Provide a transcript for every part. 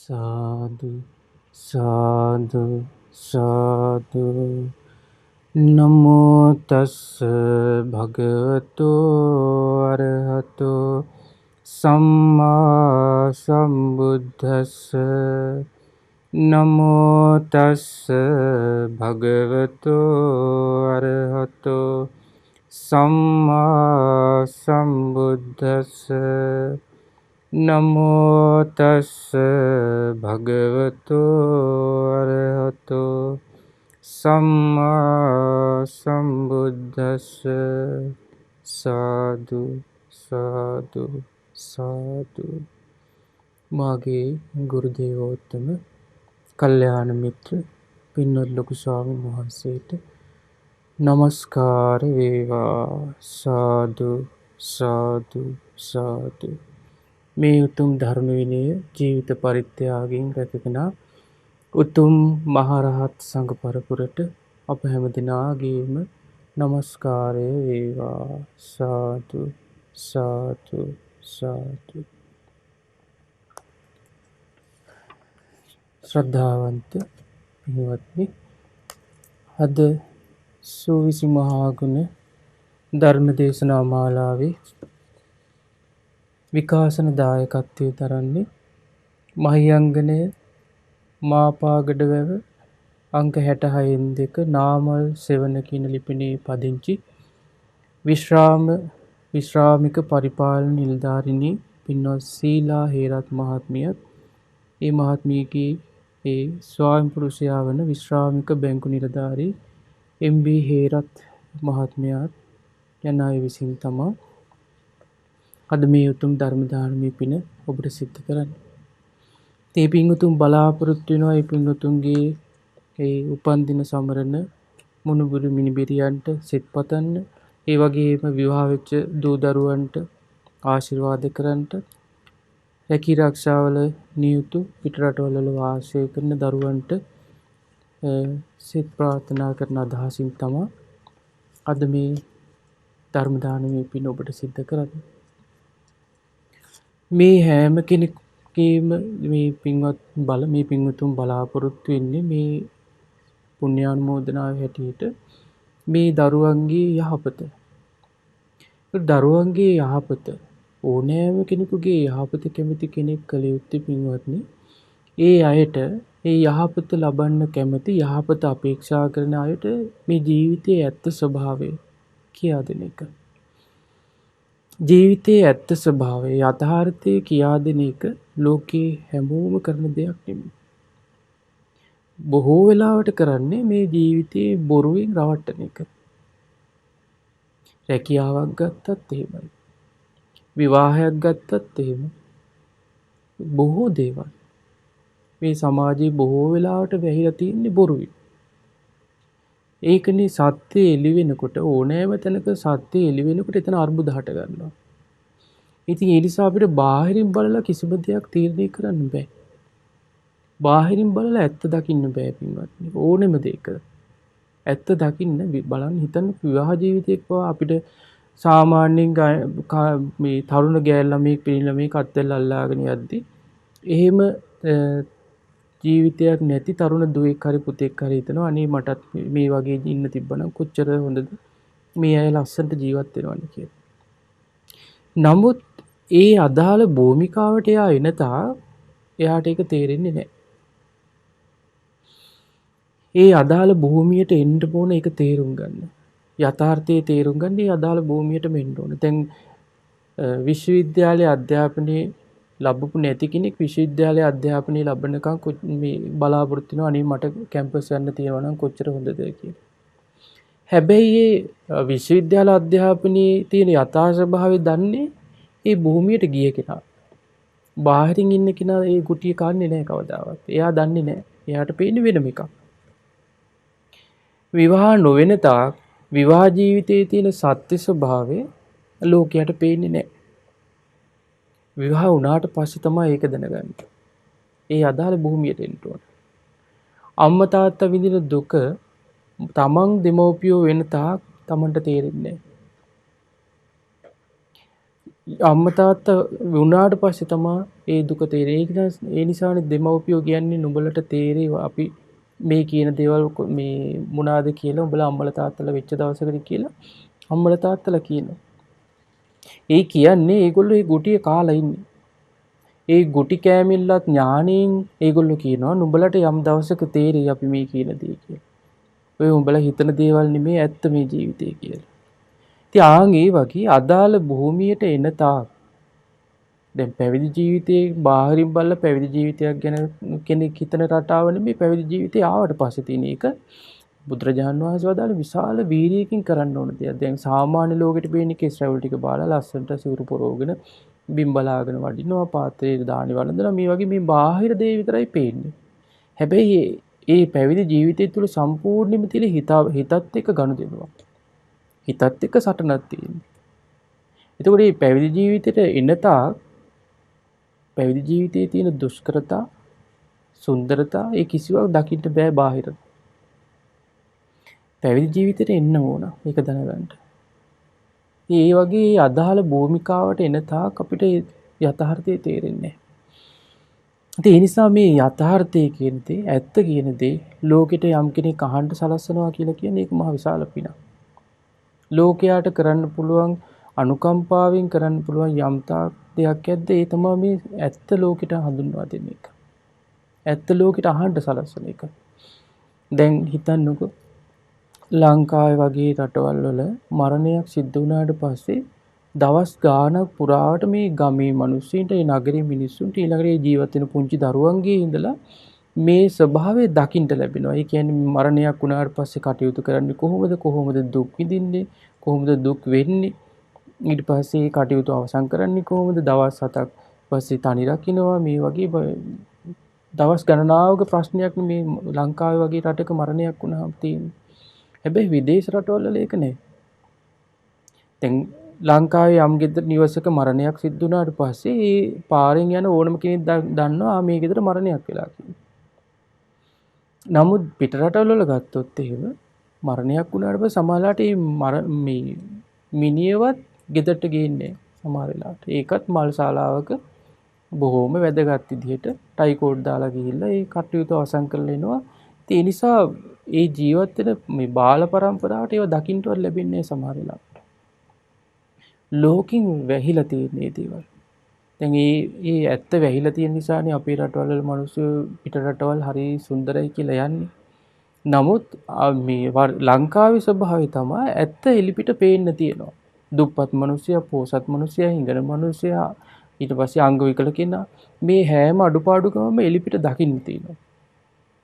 साधु साधु साधु नमो तस्स भगवतो अरहतो सम्मा सम्बुद्धस्स नमो तस्स भगवतो अरहतो सम्मा सम्बुद्धस्स නමෝ තස්ස භගවතු අරහතු සම්මා සම්බුද්දස්ස සාදු සාදු සාදු. මාගේ ගුරු දේවෝත්තම කල්යාණ මිත්‍ර පින්වත් ලොකු ස්වාමීන් වහන්සේට නමස්කාර වේවා. සාදු සාදු සාදු. මේ උතුම් ධර්ම විනය ජීවිත පරිත්‍යාගයෙන් රැකගෙන උතුම් මහරහත් සංඝ පරපුරට අප හැම දිනාගේම নমස්කාරය වේවා. සාදු සාදු සාදු. ශ්‍රද්ධාවන්ත පින්වත්නි, අද සෝවිසි මහා ගුණ ධර්ම දේශනා මාලාවේ විකාශන දායකත්වයේ දරන්නේ මහියංගනය මාපාගඩ වැව අංක 66 නාමල් සෙවන කියන ලිපිනේ පදිංචි විශ්‍රාමික පරිපාලන නිලධාරිණී පින්වත් සීලා හේරත් මහත්මියත්, ඒ මහත්මියගේ ඒ ස්වාමි පුරුෂයා වන විශ්‍රාමික බැංකු නිලධාරී එම්.බී. හේරත් මහත්මයාත් යන අය විසින් තමා අද මේ උතුම් ධර්ම දානමය පින ඔබට සිද්ධ කරන්න. ඒ පින්වතුන් බලාපොරොත්තු වෙනවා ඒ පින්වතුන්ගේ ඒ උපන් දින සමරන මුණුබුරු මිනිබිරියන්ට සිත පතන්න, ඒ වගේම විවාහ වෙච්ච දූ දරුවන්ට ආශිර්වාද කරන්නට, රැකී ආරක්ෂාවල නියුතු පිටරටවල වාසය කරන දරුවන්ට සිත ප්‍රාර්ථනා කරන අදහසින් තමයි අද මේ ධර්ම දානමය පින ඔබට සිද්ධ කරන්නේ. මේ හැම කෙනෙක්ගේම මේ පින්වතුන් බලාපොරොත්තු වෙන්නේ මේ පුණ්‍යානුමෝදනාව හැටියට මේ දරුවන්ගේ යහපත. දරුවන්ගේ යහපත ඕනෑම කෙනෙකුගේ යහපත කැමති කෙනෙක් කළ යුත්තේ පින්වත්නි, ඒ අයට ඒ යහපත ලබන්න කැමති, යහපත අපේක්ෂා කරන අයට මේ ජීවිතයේ ඇත්ත ස්වභාවය කියා දෙන එක. ජීවිතයේ ඇත්ත ස්වභාවය යථාර්ථය කියා දෙන එක ලෝකේ හැමෝම කරන දෙයක් නෙමෙයි. බොහෝ වෙලාවට කරන්නේ මේ ජීවිතේ බොරුවෙන් රවට්ටන එක. රැකියාවක් ගත්තත් එහෙමයි, විවාහයක් ගත්තත් එහෙමයි. බොහෝ දේවල් මේ සමාජයේ බොහෝ වෙලාවට වැහිලා තියෙන්නේ බොරුවෙන්. ඒකනේ සත්‍ය එළි වෙනකොට, ඕනෑම තැනක සත්‍ය එළි වෙනකොට එතන අර්බුද හට ගන්නවා. ඉතින් ඒ නිසා අපිට බාහිරින් බලලා කිසිම දෙයක් තීරණය කරන්න බෑ. බාහිරින් බලලා ඇත්ත දකින්න බෑ පින්වත්නි. ඕනෙම දෙයක ඇත්ත දකින්න බලන්න හිතන්න. විවාහ ජීවිතයක් පවා අපිට සාමාන්‍යයෙන් මේ තරුණ ගෑල් ළමෙක් පිරිමි ළමෙක් අත්වල අල්ලාගෙන යද්දි එහෙම ජීවිතයක් නැති තරුණ දුවෙක් හරි පුතෙක් හරි හිතනවා අනේ මටත් මේ වගේ ඉන්න තිබ්බනම් කොච්චර හොඳද, මේ අය ලස්සනට ජීවත් වෙනවනේ කියලා. නමුත් ඒ අදාළ භූමිකාවට එයා එනතා එයාට ඒක තේරෙන්නේ නැහැ. ඒ අදාළ භූමියට එන්න ඕන, ඒක තේරුම් ගන්න. යථාර්ථයේ තේරුම් ගන්න ඒ අදාළ භූමියටම එන්න ඕන. දැන් විශ්වවිද්‍යාලයේ අධ්‍යාපනයේ ලැබපු නැති කෙනෙක් විශ්වවිද්‍යාලයේ අධ්‍යාපනය ලැබනකම් මේ බලාපොරොත්තු වෙනවා අනේ මට කැම්පස් යන්න තියෙනවා නම් කොච්චර හොඳද කියලා. හැබැයි ඒ විශ්වවිද්‍යාල අධ්‍යාපනයේ තියෙන යථා ස්වභාවය දන්නේ ඒ භූමියට ගිය කෙනා. බාහිරින් ඉන්න කෙනා ඒ ගුටිය කන්නේ නැහැ කවදාවත්. එයා දන්නේ නැහැ. එයාට පේන්නේ වෙනම එකක්. විවාහ නොවන තාක් විවාහ ජීවිතයේ තියෙන සත්‍ය ස්වභාවය ලෝකයට පේන්නේ නැහැ. විවාහ වුණාට පස්සේ තමයි ඒක දැනගන්නේ. ඒ අදාළ භූමියට එන්න ඕන. අම්මා තාත්තා විඳින දුක තමන් දෙමව්පියෝ වෙන තාක් තමන්ට තේරෙන්නේ නැහැ. අම්මා තාත්තා වුණාට පස්සේ තමා ඒ දුක තේරෙන්නේ. ඒ නිසානේ දෙමව්පියෝ කියන්නේ නුඹලට තේරෙවා අපි මේ කියන දේවල් මේ මොනවාද කියලා උඹලා අම්මලා තාත්තලා වෙච්ච දවසකදී කියලා අම්මලා තාත්තලා කියනවා. ඒ කියන්නේ ඒගොල්ලෝ ඒ ගුටිය කාලා ඉන්නේ. ඒ ගුටි කෑමිල්ලත් ඥාණයෙන් ඒගොල්ලෝ කියනවා නුඹලට යම් දවසක තේරෙයි අපි මේ කියන දේ කියලා. ඔය උඹලා හිතන දේවල් නෙමේ ඇත්ත මේ ජීවිතේ කියලා. ඉතින් ආන් ඒ වගේ අදාළ භූමියට එන තාක් දැන් පැවිදි ජීවිතේ බාහිරින් බලලා පැවිදි ජීවිතයක් ගැන කෙනෙක් හිතන රටාව නෙමේ පැවිදි ජීවිතේ ආවට පස්සේ තියෙන එක බුදුරජාණන් වහන්සේ වදාළ විශාල වීරියකින් කරන්න ඕන දෙයක්. දැන් සාමාන්‍ය ලෝකෙට පේන්නේ කෙස් රැවුල් ටික බාලා ලස්සනට සිවුරු පොරවගෙන බිම් බලාගෙන වඩිනවා පාත්‍රයේ දානි වළඳනවා මේ වගේ මේ බාහිර දේ විතරයි පේන්නේ. හැබැයි ඒ පැවිදි ජීවිතය තුළ සම්පූර්ණයෙන්ම තියෙන හිතත් එක්ක ගනුදෙනුවක්. හිතත් එක්ක සටනක් තියෙනවා. එතකොට මේ පැවිදි ජීවිතේට එන තාක් පැවිදි ජීවිතයේ තියෙන දුෂ්කරතා සුන්දරතා ඒ කිසිවක් දකින්න බෑ බාහිර. පැවිදි ජීවිතයට එන්න ඕන ඒක දැනගන්න. ඒ වගේ අදාළ භූමිකාවට එන තාක් අපිට යථාර්ථය තේරෙන්නේ නැහැ. ඒ නිසා මේ යථාර්ථය කියන දේ ඇත්ත කියන දේ ලෝකෙට යම් කෙනෙක් අහන්න සලස්සනවා කියලා කියන්නේ ඒක මහ විශාල පිනක්. ලෝකයාට කරන්න පුළුවන් අනුකම්පාවෙන් කරන්න පුළුවන් යම් තාක් දෙයක් ඇද්ද ඒ තමයි මේ ඇත්ත ලෝකෙට හඳුන්වා දෙන එක. ඇත්ත ලෝකෙට අහන්න සලස්සන එක. දැන් හිතන්නකෝ ලංකාවේ වගේ රටවල් වල මරණයක් සිද්ධ වුණාට පස්සේ දවස් ගාණක් පුරාවට මේ ගමේ මිනිස්සුන්ට ඒ නගරේ මිනිස්සුන්ට ඊළඟට ජීවත් වෙන පුංචි දරුවන්ගේ ඉඳලා මේ ස්වභාවය දකින්න ලැබෙනවා. ඒ කියන්නේ මරණයක් වුණාට පස්සේ කටයුතු කරන්නේ කොහොමද දුක් විඳින්නේ කොහොමද දුක් වෙන්නේ ඊට පස්සේ කටයුතු අවසන් කරන්නේ කොහොමද දවස් 7ක් පස්සේ තනි රකින්නවා මේ වගේ දවස් ගණනාවක ප්‍රශ්නයක් මේ ලංකාවේ වගේ රටක මරණයක් වුණාම තියෙන්නේ. හැබැයි විදේශ රටවල් වල ඒක නෑ. දැන් ලංකාවේ යම් ගෙදර නිවසක මරණයක් සිද්ධ වුණාට පස්සේ ඒ පාරෙන් යන ඕනම කෙනෙක් දන්නවා මේ ගෙදර මරණයක් වෙලා කියලා. නමුත් පිට රටවල් වල ගත්තොත් එහෙම මරණයක් වුණාට පස්සේ සමහරලාට මේ මිනියවත් ගෙදරට ගේන්නේ සමහර වෙලාවට. ඒකත් මල් ශාලාවක බොහොම වැදගත් විදිහට ටයි කෝඩ් දාලා ගිහිල්ලා ඒ කටයුතු අවසන් කරලා එනවා. ඒ නිසා ඒ ජීවත් වෙන මේ බාල පරම්පරාවට ඒව දකින්නවත් ලැබෙන්නේ සමහර වෙලාවට. ලෝකෙන් වැහිලා තියෙන මේ දේවල්. දැන් ඒ ඇත්ත වැහිලා තියෙන නිසානේ අපේ රටවල වල මිනිස්සු පිට රටවල් හරි සුන්දරයි කියලා යන්නේ. නමුත් මේ ලංකාවේ ස්වභාවය තමයි ඇත්ත එලිපිට පේන්න තියෙනවා. දුප්පත් මිනිස්සයා, පොසත් මිනිස්සයා, හිඟන මිනිස්සයා, ඊට පස්සේ අංග විකල කෙනා මේ හැම අඩුපාඩුකමම එලිපිට දකින්න තියෙනවා.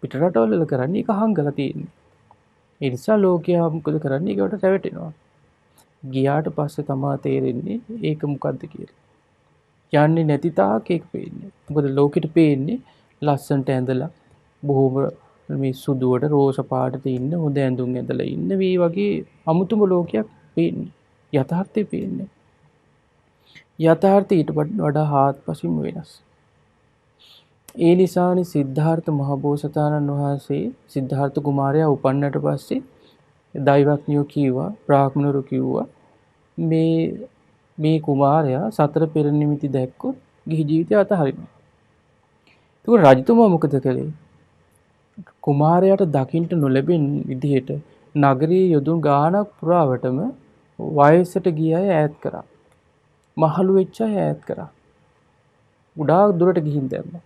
පිට රටවල වල කරන්නේ ඒක හංගලා තියෙන්නේ. ඒ නිසා ලෝකයා මොකද කරන්නේ? ඒකට රැවටෙනවා. ගියාට පස්සේ තමයි තේරෙන්නේ ඒක මොකද්ද කියලා. යන්නේ නැති තාක් ඒක පේන්නේ. මොකද ලෝකෙට පේන්නේ ලස්සනට ඇඳලා බොහොම මේ සුදුවට රෝස පාටට ඉන්න හොඳ ඇඳුම් ඇඳලා ඉන්න මේ වගේ අමුතුම ලෝකයක් පේන්නේ. යථාර්ථය පේන්නේ. යථාර්ථය ඊට වඩා හාත්පසින්ම වෙනස්. ඒ නිසානේ සිද්ධාර්ථ මහබෝසතාණන් වහන්සේ සිද්ධාර්ථ කුමාරයා උපන්නට පස්සේ දෛවඥයෝ කිව්වා බ්‍රාහ්මණවරු කිව්වා මේ කුමාරයා සතර පෙර නිමිති දැක්කොත් ගිහි ජීවිතය අතහරින්න. ඒකෝ රජතුමා මොකද කළේ? කුමාරයාට දකින්න නොලැබෙන විදිහට නගරයේ යොදුන් ගාණක් පුරාවටම වයසට ගිය අය ඈත් කරා. මහලු වෙච්ච අය ඈත් කරා. ගොඩාක් දුරට ගිහින් දැම්මා.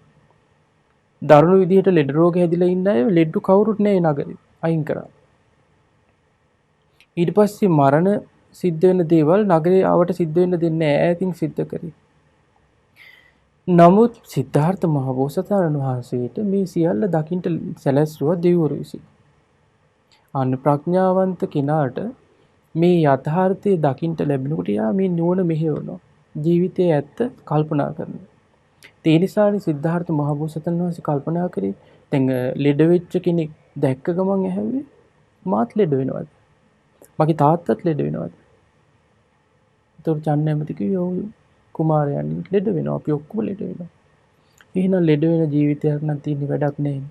දරුණු විදිහට ලෙඩ රෝග හැදිලා ඉන්න අය ලෙඩු කවුරුත් නැහැ නගරේ. අයින් කරා. ඊට පස්සේ මරණ සිද්ධ වෙන දේවල් නගරේ ආවට සිද්ධ වෙන්න දෙන්නේ නැහැ. ඈතින් සිද්ධ කරේ. නමුත් සිද්ධාර්ථ මහබෝසතාණන් වහන්සේට මේ සියල්ල දකින්න සැලැස්සුවා දෙවිවරු විසින්. අන්න ප්‍රඥාවන්ත කෙනාට මේ යථාර්ථය දකින්න ලැබෙනකොට යා මේ නුවණ මෙහෙවනවා. ජීවිතයේ ඇත්ත කල්පනා කරනවා. ඒ නිසානේ සිද්ධාර්ථ මහබෝසතාණන් වහන්සේ කල්පනා කරේ දැන් ලෙඩ වෙච්ච කෙනෙක් දැක්ක ගමන් ඇහැව්වේ මාත් ලෙඩ වෙනවද? මගේ තාත්තත් ලෙඩ වෙනවද? ඒතකොට චන්නැමති කිව්වේ ඔව් කුමාරයන් ලෙඩ වෙනවා. අපි ඔක්කොම ලෙඩ වෙනවා. එහෙනම් ලෙඩ වෙන ජීවිතයක් නම් තියෙන වැඩක් නැහැ.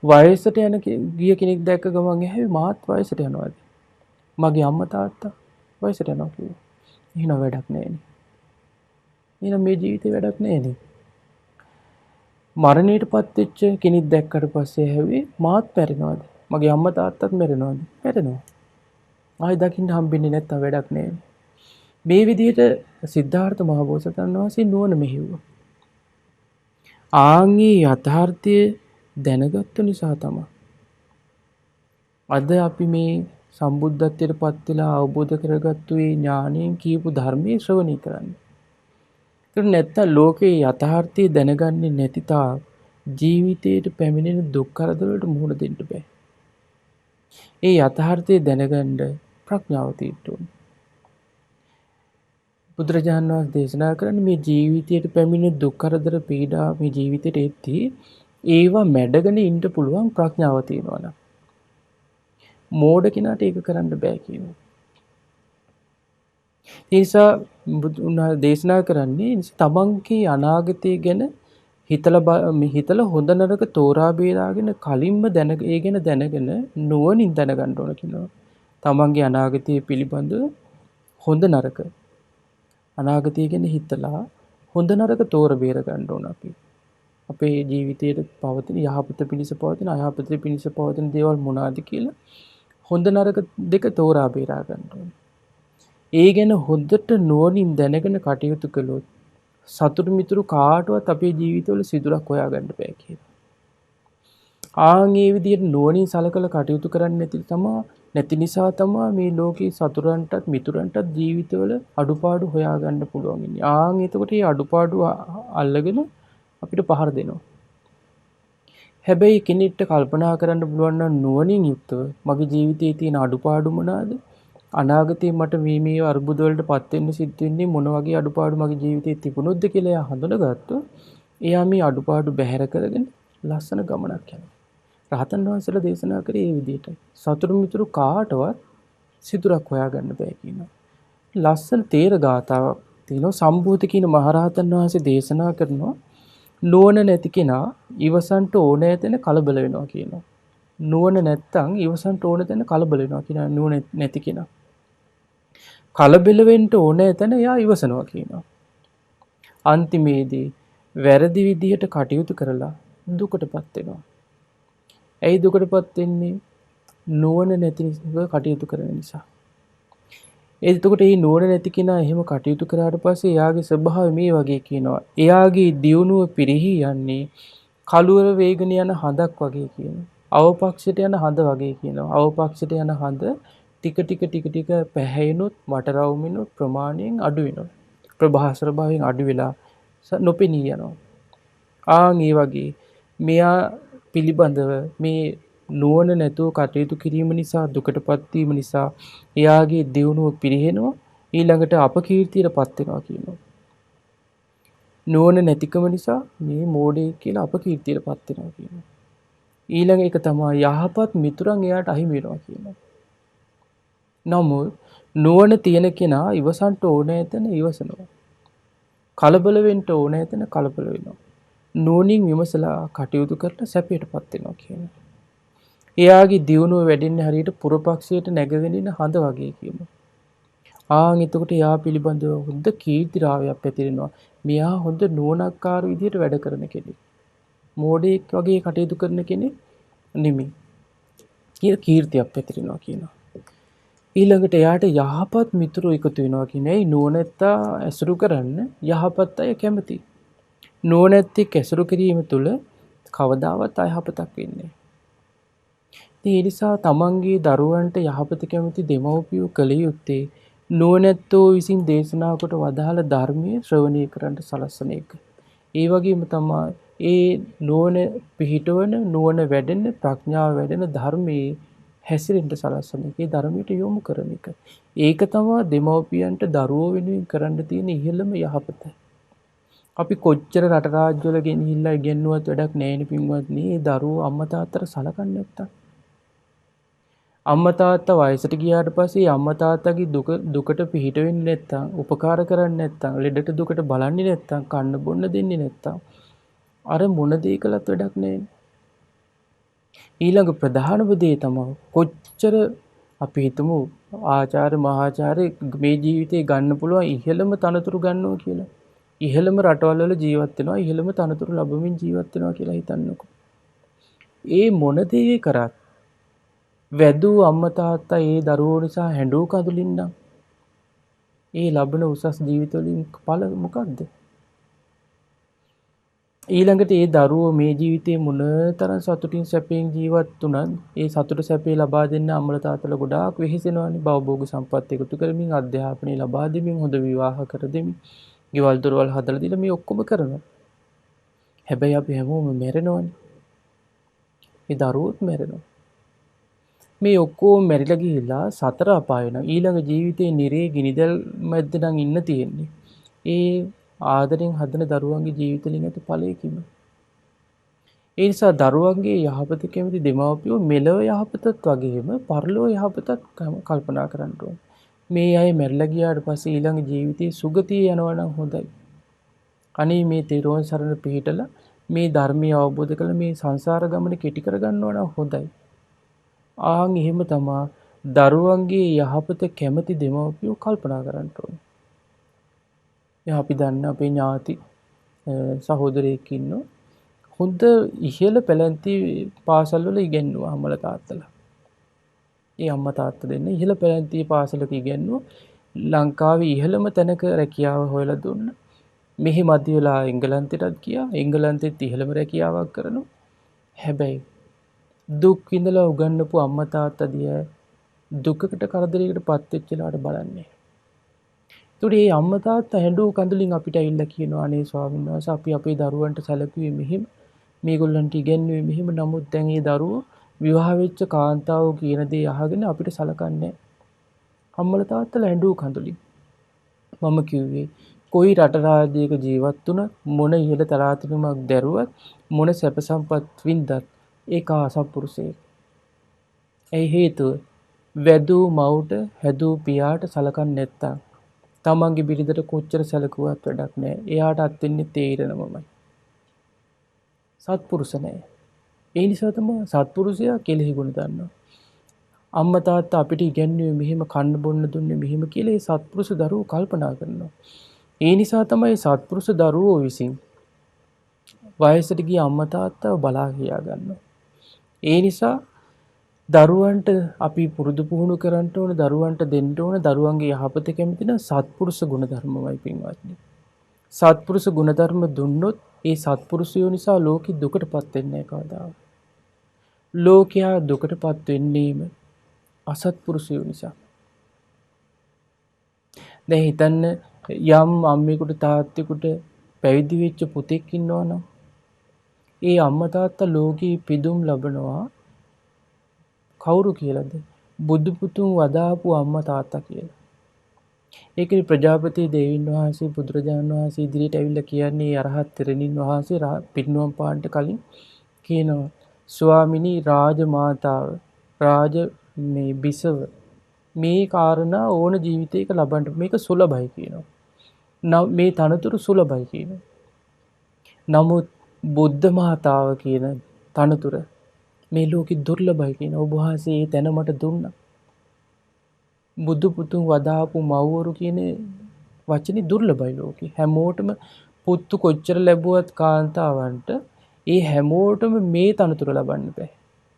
වයසට යන ගිය කෙනෙක් දැක්ක ගමන් ඇහැව්වේ මාත් වයසට යනවාද? මගේ අම්මා තාත්තා වයසට යනවා කිව්වා. එහෙනම් වැඩක් නැහැ. එහෙනම් මේ ජීවිතේ වැඩක් නැහැ. මරණයටපත් වෙච්ච කෙනෙක් දැක්කට පස්සේ හැවි මාත් මැරෙනවද? මගේ අම්මා තාත්තත් මැරෙනවද? මැරෙනවා. ආයි දකින්න හම්බෙන්නේ නැත්තම් වැඩක් නැහැ. මේ විදිහට සිද්ධාර්ථ මහ බෝසතාණන් වහන්සේ නුවණ මෙහෙව්වා. ආන්ගේ යථාර්ථය දැනගත්තු නිසා තමයි අද අපි මේ සම්බුද්ධත්වයට පත් වෙලා අවබෝධ කරගත්තු මේ ඥාණයෙන් කියපු ධර්මයේ ශ්‍රවණය කරන්නේ. ඒක නැත්තම් ලෝකේ යථාර්ථය දැනගන්නේ නැති තාක් ජීවිතයට පැමිණෙන දුක් කරදර වලට මුහුණ දෙන්න බෑ. ඒ යථාර්ථය දැනගන්න ප්‍රඥාව තියෙන්න ඕනේ. බුදුරජාණන් වහන්සේ දේශනා කරන්නේ මේ ජීවිතයට පැමිණෙන දුක් කරදර පීඩා මේ ජීවිතයට එද්දී ඒවා මැඩගෙන ඉන්න පුළුවන් ප්‍රඥාව තියෙනවා නම් මෝඩ කෙනාට ඒක කරන්න බෑ කියනවා. ඒ නිසා බුදුන් දේශනා කරන්නේ තමන්ගේ අනාගතය ගැන හිතලා හොඳ නරක තෝරා බේරාගෙන කලින්ම ඒ ගැන දැනගෙන නුවණින් දැනගන්න ඕන කියනවා. තමන්ගේ අනාගතය පිළිබඳව හොඳ නරක අනාගතය ගැන හිතලා හොඳ නරක තෝර බේර ගන්න ඕන අපි. අපේ ජීවිතයේ පවතින යහපත පිණිස පවතින අයහපත පිණිස පවතින දේවල් මොනවාද කියලා හොඳ නරක දෙක තෝරා බේරා ගන්න ඕන. ඒ ගැන හොඳට නුවණින් දැනගෙන කටයුතු කළොත් සතුටු මිතුරු කාටවත් අපේ ජීවිතවල සිදුරක් හොයාගන්න බෑ කියලා. ඒ විදිහට නුවණින් සලකලා කටයුතු කරන්නේ නැති නිසා තමයි මේ ලෝකේ සතුරන්ටත් මිතුරන්ටත් ජීවිතවල අඩුපාඩු හොයාගන්න පුළුවන් ඉන්නේ. එතකොට මේ අඩුපාඩු අල්ලගෙන අපිට පහර දෙනවා. හැබැයි කෙනෙක්ට කල්පනා කරන්න පුළුවන් නම් නුවණින් යුක්තව මගේ ජීවිතයේ තියෙන අඩුපාඩු මොනවාද? අනාගතේ මට මේ අර්බුද වලට පත් වෙන්න සිද්ධ වෙන්නේ මොන වගේ අඩුපාඩු මගේ ජීවිතේ තිබුණොත්ද කියලා එයා හඳුනගත්තොත් එයා මේ අඩුපාඩු බැහැර කරගෙන ලස්සන ගමනක් යනවා. රහතන් වහන්සේලා දේශනා කරේ මේ විදිහටයි. සතුරු මිතුරු කාටවත් සිදුරක් හොයාගන්න බෑ කියනවා. ලස්සන තේර ගාතාවක් තියෙනවා. සම්භූති කියන මහරහතන් වහන්සේ දේශනා කරනවා නුවණ නැති කෙනා ඉවසන්ට ඕනෑ තැන කලබල වෙනවා කියනවා. නුවණ නැත්තම් ඉවසන්ට ඕන තැන කලබල වෙනවා කියනවා නුවණ නැති කෙනා. කලබල වෙන්න ඕනෑ තැන එයා ඉවසනවා කියනවා. අන්තිමේදී වැරදි විදිහට කටයුතු කරලා දුකටපත් වෙනවා. ඇයි දුකටපත් වෙන්නේ? නුවණ නැති නිසා කටයුතු කරන නිසා. එතකොට මේ නුවණ නැති කෙනා එහෙම කටයුතු කරාට පස්සේ එයාගේ ස්වභාවය මේ වගේ කියනවා. එයාගේ දියුණුව පිරිහි යන්නේ කළුවර වේගන යන හඳක් වගේ කියනවා. අවපක්ෂයට යන හඳ වගේ කියනවා. අවපක්ෂයට යන හඳ ටික පැහැයෙනොත් වටරවුමිනොත් ප්‍රමාණයෙන් අඩු වෙනවා. ප්‍රභාස්වර භාවයෙන් අඩු වෙලා නොපෙනී යනවා. ඒ වගේ මෙයා පිළිබඳව මේ නුවණ නැතුව කටයුතු කිරීම නිසා දුකටපත් වීම නිසා එයාගේ දියුණුව පිරිහෙනවා ඊළඟට අපකීර්තියටපත් වෙනවා කියනවා. නුවණ නැතිකම නිසා මේ මෝඩේ කියලා අපකීර්තියටපත් වෙනවා කියනවා. ඊළඟ එක තමයි යහපත් මිතුරන් එයාට අහිමි වෙනවා කියනවා. නමුත් නුවණ තියෙන කෙනා ඉවසන්ට ඕනෑ තැන ඉවසනවා. කලබල වෙන්න ඕනෑ තැන කලබල වෙනවා. නුවණින් විමසලා කටයුතු කරලා සැපයටපත් වෙනවා කියනවා. එයාගේ දියුණුව වැඩෙන්නේ හරියට පුරපක්ෂයට නැගගෙන ඉන්න හඳ වගේ කියනවා. එතකොට එයා පිළිබඳව හොඳ කීර්තිරාවයක් පැතිරෙනවා. මෙයා හොඳ නුවණක්කාර විදිහට වැඩ කරන කෙනෙක්. මෝඩෙක් වගේ කටයුතු කරන කෙනෙක් නෙමෙයි. කීර්තියක් පැතිරෙනවා කියනවා. ඊළඟට එයාට යහපත් මිතුරු එකතු වෙනවා කියන්නේ නුවණැත්තා ඇසුරු කරන්න යහපත් අය කැමති. නුවණැත්තෙක් ඇසුරු කිරීම තුළ කවදාවත් අයහපතක් වෙන්නේ නැහැ. ඒ නිසා තමන්ගේ දරුවන්ට යහපත කැමති දෙමව්පියෝ කළ යුත්තේ නුවණැත්තෝ විසින් දේශනා කොට වදාළ ධර්මයේ ශ්‍රවණය කරන්න සලස්වන එක. ඒ වගේම තමයි ඒ නුවණ පිහිටවන නුවණ වැඩෙන ප්‍රඥාව වැඩෙන ධර්මයේ හැසිරෙන්න සලස්වන එක. ඒ ධර්මයට යොමු කරන එක. ඒක තමයි දෙමව්පියන්ට දරුවෝ වෙනුවෙන් කරන්න තියෙන ඉහළම යහපත. අපි කොච්චර රට රාජ්‍යවල ගෙනහිල්ලා ඉගෙනුවත් වැඩක් නැහැ නේ පින්වත්නි. ඒ දරුවෝ අම්මා තාත්තට සලකන්නේ නැත්තම්. අම්මා තාත්තා වයසට ගියාට පස්සේ අම්මා තාත්තගේ දුකට පිහිට වෙන්නේ නැත්තම්, උපකාර කරන්නේ නැත්තම්, ලෙඩට දුකට බලන්නේ නැත්තම්, කන්න බොන්න දෙන්නේ නැත්තම් අර මොන දේ කළත් වැඩක් නැහැ. ඊළඟ ප්‍රධානම දේ තමයි කොච්චර අපි හිතමු ආචාර්ය මහාචාර්ය මේ ජීවිතේ ගන්න පුළුවන් ඉහළම තනතුරු ගන්නවා කියලා. ඉහළම රටවල් වල ජීවත් වෙනවා, ඉහළම තනතුරු ලැබමින් ජීවත් වෙනවා කියලා හිතන්නකෝ. ඒ මොන දේ කරත් වැදූ අම්මා තාත්තා ඒ දරුවෝ නිසා හැඬු කඳුලින් නම් ඒ ලබන උසස් ජීවිතවලින් ඵල මොකක්ද? ඊළඟට ඒ දරුවෝ මේ ජීවිතේ මොනතරම් සතුටින් සැපයෙන් ජීවත් වුණත් ඒ සතුට සැපේ ලබා දෙන්න අම්මලා තාත්තලා ගොඩාක් වෙහෙසෙනවානේ. භවභෝග සම්පත් එකතු කරමින්, අධ්‍යාපනය ලබා දෙමින්, හොඳ විවාහ කර දෙමින්, ගෙවල් දොරවල් හදලා දීලා මේ ඔක්කොම කරනවා. හැබැයි අපි හැමෝම මැරෙනවානේ. ඒ දරුවෝත් මැරෙනවා. මේ ඔක්කොම මැරිලා ගිහිල්ලා සතර අපාය නම් ඊළඟ ජීවිතේ නිරේ ගිනිදැල් මැද්ද නම් ඉන්න තියෙන්නේ. ඒ ආදරෙන් හදන දරුවන්ගේ ජීවිතවලින් ඇති ඵලයකින්. ඒ නිසා දරුවන්ගේ යහපත කැමති දෙමව්පියෝ මෙලව යහපතත් වගේම පරලොව යහපතත් කල්පනා කරන්න ඕනේ. මේ අය මැරිලා ගියාට පස්සේ ඊළඟ ජීවිතේ සුගතිය යනවා නම් හොඳයි. අනේ මේ තෙරුවන් සරණ පිහිටලා මේ ධර්මය අවබෝධ කරලා මේ සංසාර ගමන කෙටි කර ගන්නවා නම් හොඳයි. ආන් එහෙම තමා දරුවන්ගේ යහපත කැමති දෙමව්පියෝ කල්පනා කරන්න ඕනේ. දැන් අපි දන්න අපේ ඥාති සහෝදරයෙක් ඉන්නවා. හොඳ ඉහළ පැලැන්ති පාසල් වල ඉගෙනුවා අම්මලා තාත්තලා. ඒ අම්මා තාත්තා දෙන්න ඉහළ පැලැන්ති පාසලක ඉගෙනුවා. ලංකාවේ ඉහළම තැනක රැකියාව හොයලා දුන්නා. මෙහි මැදි වෙලා එංගලන්තයටත් ගියා. එංගලන්තෙත් ඉහළම රැකියාවක් කරනවා. හැබැයි දුක් විඳලා උගන්වපු අම්මා තාත්තා දිහා දුකකට කරදරයකට පත් වෙච්ච ලාට බලන්නේ. ඒකට මේ අම්මා තාත්තා හැඬු කඳුලින් අපිට ඇවිල්ලා කියනවා අනේ ස්වාමීන් වහන්සේ අපි අපේ දරුවන්ට සැලකුවේ මෙහෙම මේගොල්ලන්ට ඉගැන්වුවේ මෙහෙම නමුත් දැන් මේ දරුවෝ විවාහ වෙච්ච කාන්තාවෝ කියන දේ අහගෙන අපිට සලකන්නේ නැහැ. අම්මලා තාත්තලා හැඬු කඳුලින්. මම කිව්වේ කොයි රට රාජ්‍යයක ජීවත් වුණත් මොන ඉහළ තරාතිරමක් දැරුවත් මොන සැප සම්පත් වින්දත් ඒක අසත්පුරුෂයෙක්. ඒ හේතුව වැදූ මව්ට හැදූ පියාට සලකන්නේ නැත්තම් තමන්ගේ බිරිඳට කොච්චර සැලකුවත් වැඩක් නැහැ. එයාට අත් වෙන්නේ තේරෙනවමයි. සත්පුරුෂ නැහැ. ඒ නිසා තමයි සත්පුරුෂයා කෙලෙහි ගුණ දන්නවා. අම්මා තාත්තා අපිට ඉගැන්වුවේ මෙහෙම කන්න බොන්න දුන්නේ මෙහෙම කියලා ඒ සත්පුරුෂ දරුවෝ කල්පනා කරනවා. ඒ නිසා තමයි සත්පුරුෂ දරුවෝ විසින් වයසට ගිය අම්මා තාත්තව බලා කියා ගන්නවා. ඒ නිසා දරුවන්ට අපි පුරුදු පුහුණු කරන්න ඕන, දරුවන්ට දෙන්න ඕන, දරුවන්ගේ යහපත කැමති නම් සත්පුරුෂ ගුණධර්මමයි පින්වත්නි. සත්පුරුෂ ගුණධර්ම දුන්නොත් ඒ සත්පුරුෂයෝ නිසා ලෝකෙ දුකටපත් වෙන්නේ නැහැ කවදාවත්. ලෝකයා දුකටපත් වෙන්නේම අසත්පුරුෂයෝ නිසා. දැන් හිතන්න යම් අම්මෙකුට තාත්තෙකුට පැවිදි වෙච්ච පුතෙක් ඉන්නවා නම් ඒ අම්මා තාත්තා ලෝකේ පිදුම් ලබනවා කවුරු කියලාද? බුදු පුතුන් වදාපු අම්මා තාත්තා කියලා. ඒකේ ප්‍රජාපති දෙවියන් වහන්සේ බුදුරජාණන් වහන්සේ ඉදිරියට ඇවිල්ලා කියන්නේ අරහත් තෙරණින් වහන්සේ පිරිනුවම් පාන්නට කලින් කියනවා ස්වාමිනී රාජ මාතාව රාජ මේ බිසව මේ කාරණා ඕන ජීවිතයක ලබන්න මේක සුලභයි කියනවා. මේ තනතුරු සුලභයි කියනවා. නමුත් බුද්ධ මාතාව කියන තනතුර මේ ලෝකෙ දුර්ලභයි කියන ඔබ වහන්සේ ඒ තැන මට දුන්නා. බුදු පුතුන් වදාපු මව්වරු කියන වචනේ දුර්ලභයි ලෝකෙ. හැමෝටම පුතු කොච්චර ලැබුවත් කාන්තාවන්ට ඒ හැමෝටම මේ තනතුර ලබන්න බෑ.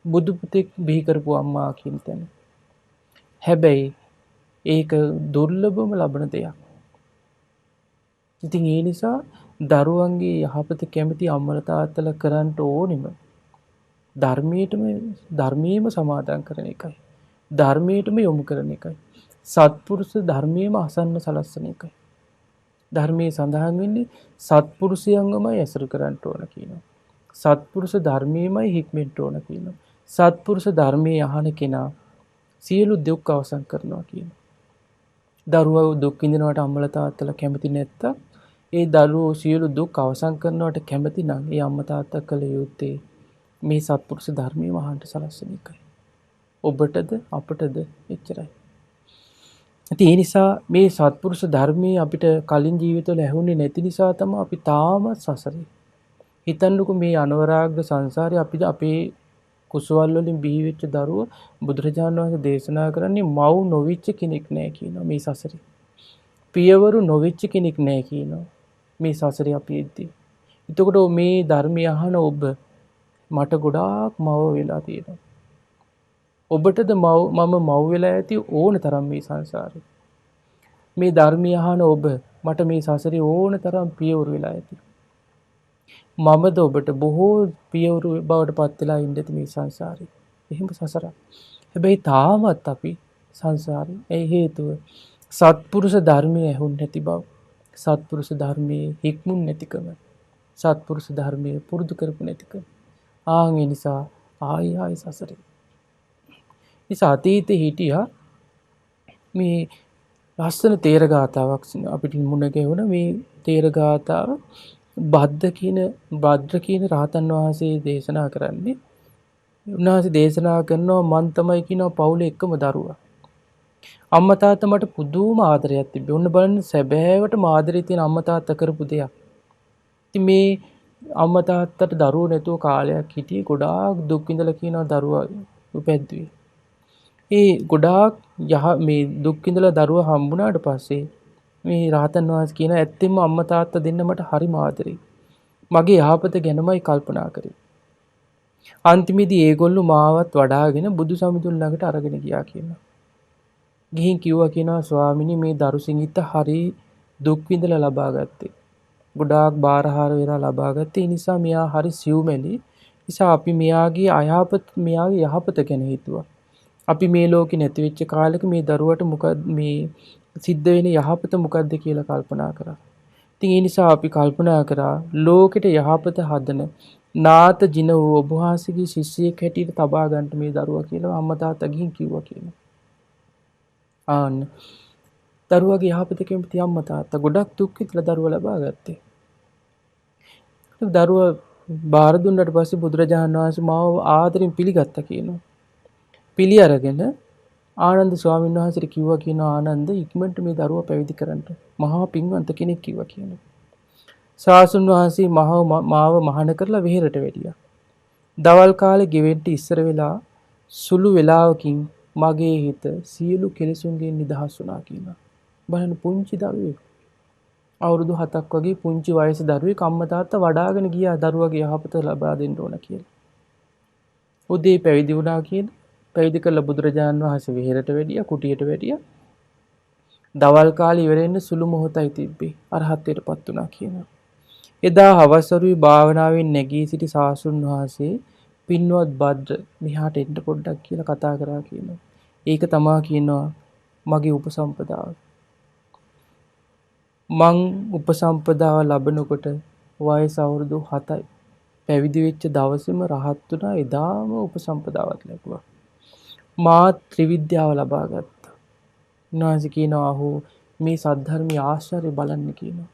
බුදු පුතෙක් බිහි කරපු අම්මා කියන තැන. හැබැයි ඒක දුර්ලභම ලබන දෙයක්. ඉතින් ඒ නිසා දරුවන්ගේ යහපත කැමති අම්මලා තාත්තලා කරන්න ඕනෙම ධර්මයේම සමාදන් කරන එකයි. ධර්මයටම යොමු කරන එකයි. සත්පුරුෂ ධර්මයේම අසන්න සලස්සන එකයි. ධර්මයේ සඳහන් වෙන්නේ සත්පුරුෂයන්ගමයි ඇසුරු කරන්න ඕන කියනවා. සත්පුරුෂ ධර්මයේමයි හික්මෙන්න ඕන කියනවා. සත්පුරුෂ ධර්මයේ අහන කෙනා සියලු දුක් අවසන් කරනවා කියනවා. දරුවෝ දුක් විඳිනවට අම්මලා තාත්තලා කැමති නැත්තම් ඒ දරුවෝ සියලු දුක් අවසන් කරනවට කැමති නම් ඒ අම්මා තාත්තා කළ යුත්තේ මේ සත්පුරුෂ ධර්මයේ වහන්න සලස්සන එකයි. ඔබටද අපටද එච්චරයි. ඉතින් ඒ නිසා මේ සත්පුරුෂ ධර්මයේ අපිට කලින් ජීවිතවල ඇහුනේ නැති නිසා තමයි අපි තාමත් සසරේ. හිතන්නකෝ මේ අනවරාග්‍ර සංසාරේ අපේ කුසවල් වලින් බිහි වෙච්ච දරුවෝ බුදුරජාණන් වහන්සේ දේශනා කරන්නේ මව් නොවිච්ච කෙනෙක් නෑ කියනවා මේ සසරේ. පියවරු නොවිච්ච කෙනෙක් නෑ කියනවා මේ සසරේ අපි එද්දී. එතකොට මේ ධර්මය අහන ඔබ මට ගොඩාක් මව වෙලා තියෙනවා. ඔබටද මම මව් වෙලා ඇති ඕන තරම් මේ සංසාරේ. මේ ධර්මය අහන ඔබ මට මේ සසරේ ඕන තරම් පියවරු වෙලා ඇති. මමද ඔබට බොහෝ පියවරු බවට පත් වෙලා ඉන්න ඇති මේ සංසාරේ. එහෙම සසරක්. හැබැයි තාමත් අපි සංසාරේ. ඒ හේතුව සත්පුරුෂ ධර්මයේ ඇහුන්නේ නැති බව. සත්පුරුෂ ධර්මයේ හික්මුන් නැතිකම. සත්පුරුෂ ධර්මයේ පුරුදු කරපු නැතිකම. ආන් ඒ නිසා ආයි සසරේ. නිසා අතීතේ හිටියා මේ ලස්සන තේර ගාතාවක් අපිට මුණ ගැහුණ මේ තේර ගාතාව භද්‍ර කියන රහතන් වහන්සේ දේශනා කරන්නේ. උන්වහන්සේ දේශනා කරනවා මන් තමයි කියනවා පවුලේ එකම දරුවා. අම්මා තාත්තා මට පුදුම ආදරයක් තිබ්බේ. ඔන්න බලන්න සැබෑවටම ආදරේ තියෙන අම්මා තාත්තා කරපු දෙයක්. ඉතින් මේ අම්මා තාත්තට දරුවෝ නැතුව කාලයක් හිටියේ ගොඩාක් දුක් විඳලා කියනවා දරුවා උපැද්දුවේ. ඒ ගොඩාක් මේ දුක් විඳලා දරුවා හම්බුණාට පස්සේ මේ රහතන් වහන්සේ කියන ඇත්තෙන්ම අම්මා තාත්තා දෙන්න මට හරිම ආදරේ. මගේ යහපත ගැනමයි කල්පනා කරේ. අන්තිමේදී ඒගොල්ලෝ මාවත් වඩාගෙන බුදු සමිඳුන් ළඟට අරගෙන ගියා කියනවා. ගිහින් කිව්වා කියනවා ස්වාමිනී මේ දරු සිඟිත්ත හරි දුක් විඳලා ලබා ගත්තේ. ගොඩාක් බාරහාර වෙලා ලබා ගත්තේ. ඒ නිසා මෙයා හරි සිව්මැලි. නිසා අපි මෙයාගේ යහපත ගැන හිතුවා. අපි මේ ලෝකේ නැති වෙච්ච කාලෙක මේ දරුවට මොකද මේ සිද්ධ වෙන යහපත මොකද්ද කියලා කල්පනා කරා. ඉතින් ඒ නිසා අපි කල්පනා කරා ලෝකෙට යහපත හදන නාත ජින වූ ඔබ වහන්සේගේ ශිෂ්‍යයෙක් හැටියට තබා ගන්න මේ දරුවා කියලා අම්මා තාත්තා ගිහින් කිව්වා කියනවා. ආන්න දරුවාගේ යහපත කැමති අම්මා තාත්තා ගොඩක් දුක් විඳලා දරුවා ලබා ගත්තේ. දරුවා බාර දුන්නට පස්සේ බුදුරජාණන් වහන්සේ මාව ආදරෙන් පිළිගත්තා කියනවා. පිළි අරගෙන ආනන්ද ස්වාමීන් වහන්සේට කිව්වා කියනවා ආනන්ද ඉක්මනට මේ දරුවා පැවිදි කරන්න. මහා පින්වන්ත කෙනෙක් කිව්වා කියනවා. සාසුන් වහන්සේ මාව මහාන කරලා වෙහෙරට වැඩියා. දවල් කාලේ ගෙවෙන්න ඉස්සර වෙලා සුළු වෙලාවකින් මගේ හිත සියලු කෙලෙසුන්ගෙන් නිදහස් වුණා කියනවා. බලන්න පුංචි දරුවෙක්. අවුරුදු 7ක් වගේ පුංචි වයස දරුවෙක් අම්මා තාත්තා වඩාගෙන ගියා දරුවගේ යහපත ලබා දෙන්න ඕන කියලා. උදේ පැවිදි වුණා කියන පැවිදි කළ බුදුරජාණන් වහන්සේ විහෙරට වැඩියා කුටියට වැඩියා. දවල් කාලේ ඉවරෙන්න සුළු මොහොතයි තිබ්බේ. අරහත්ත්වයටපත් වුණා කියනවා. එදා හවසරුවේ භාවනාවෙන් නැගී සිටි සාසුන් වහන්සේ පින්වත් භද්‍ර මෙහාට එන්න පොඩ්ඩක් කියලා කතා කරා කියනවා. ඒක තමා කියනවා මගේ උපසම්පදාව. මං උපසම්පදාව ලැබනකොට වයස අවුරුදු 7යි. පැවිදි වෙච්ච දවසේම රහත් වුණා. එදාම උපසම්පදාවත් ලැබුවා. මා ත්‍රිවිද්‍යාව ලබා ගත්තා. උන්වහන්සේ කියනවා අහෝ මේ සද්ධර්මයේ ආශ්චර්ය බලන්න කියනවා.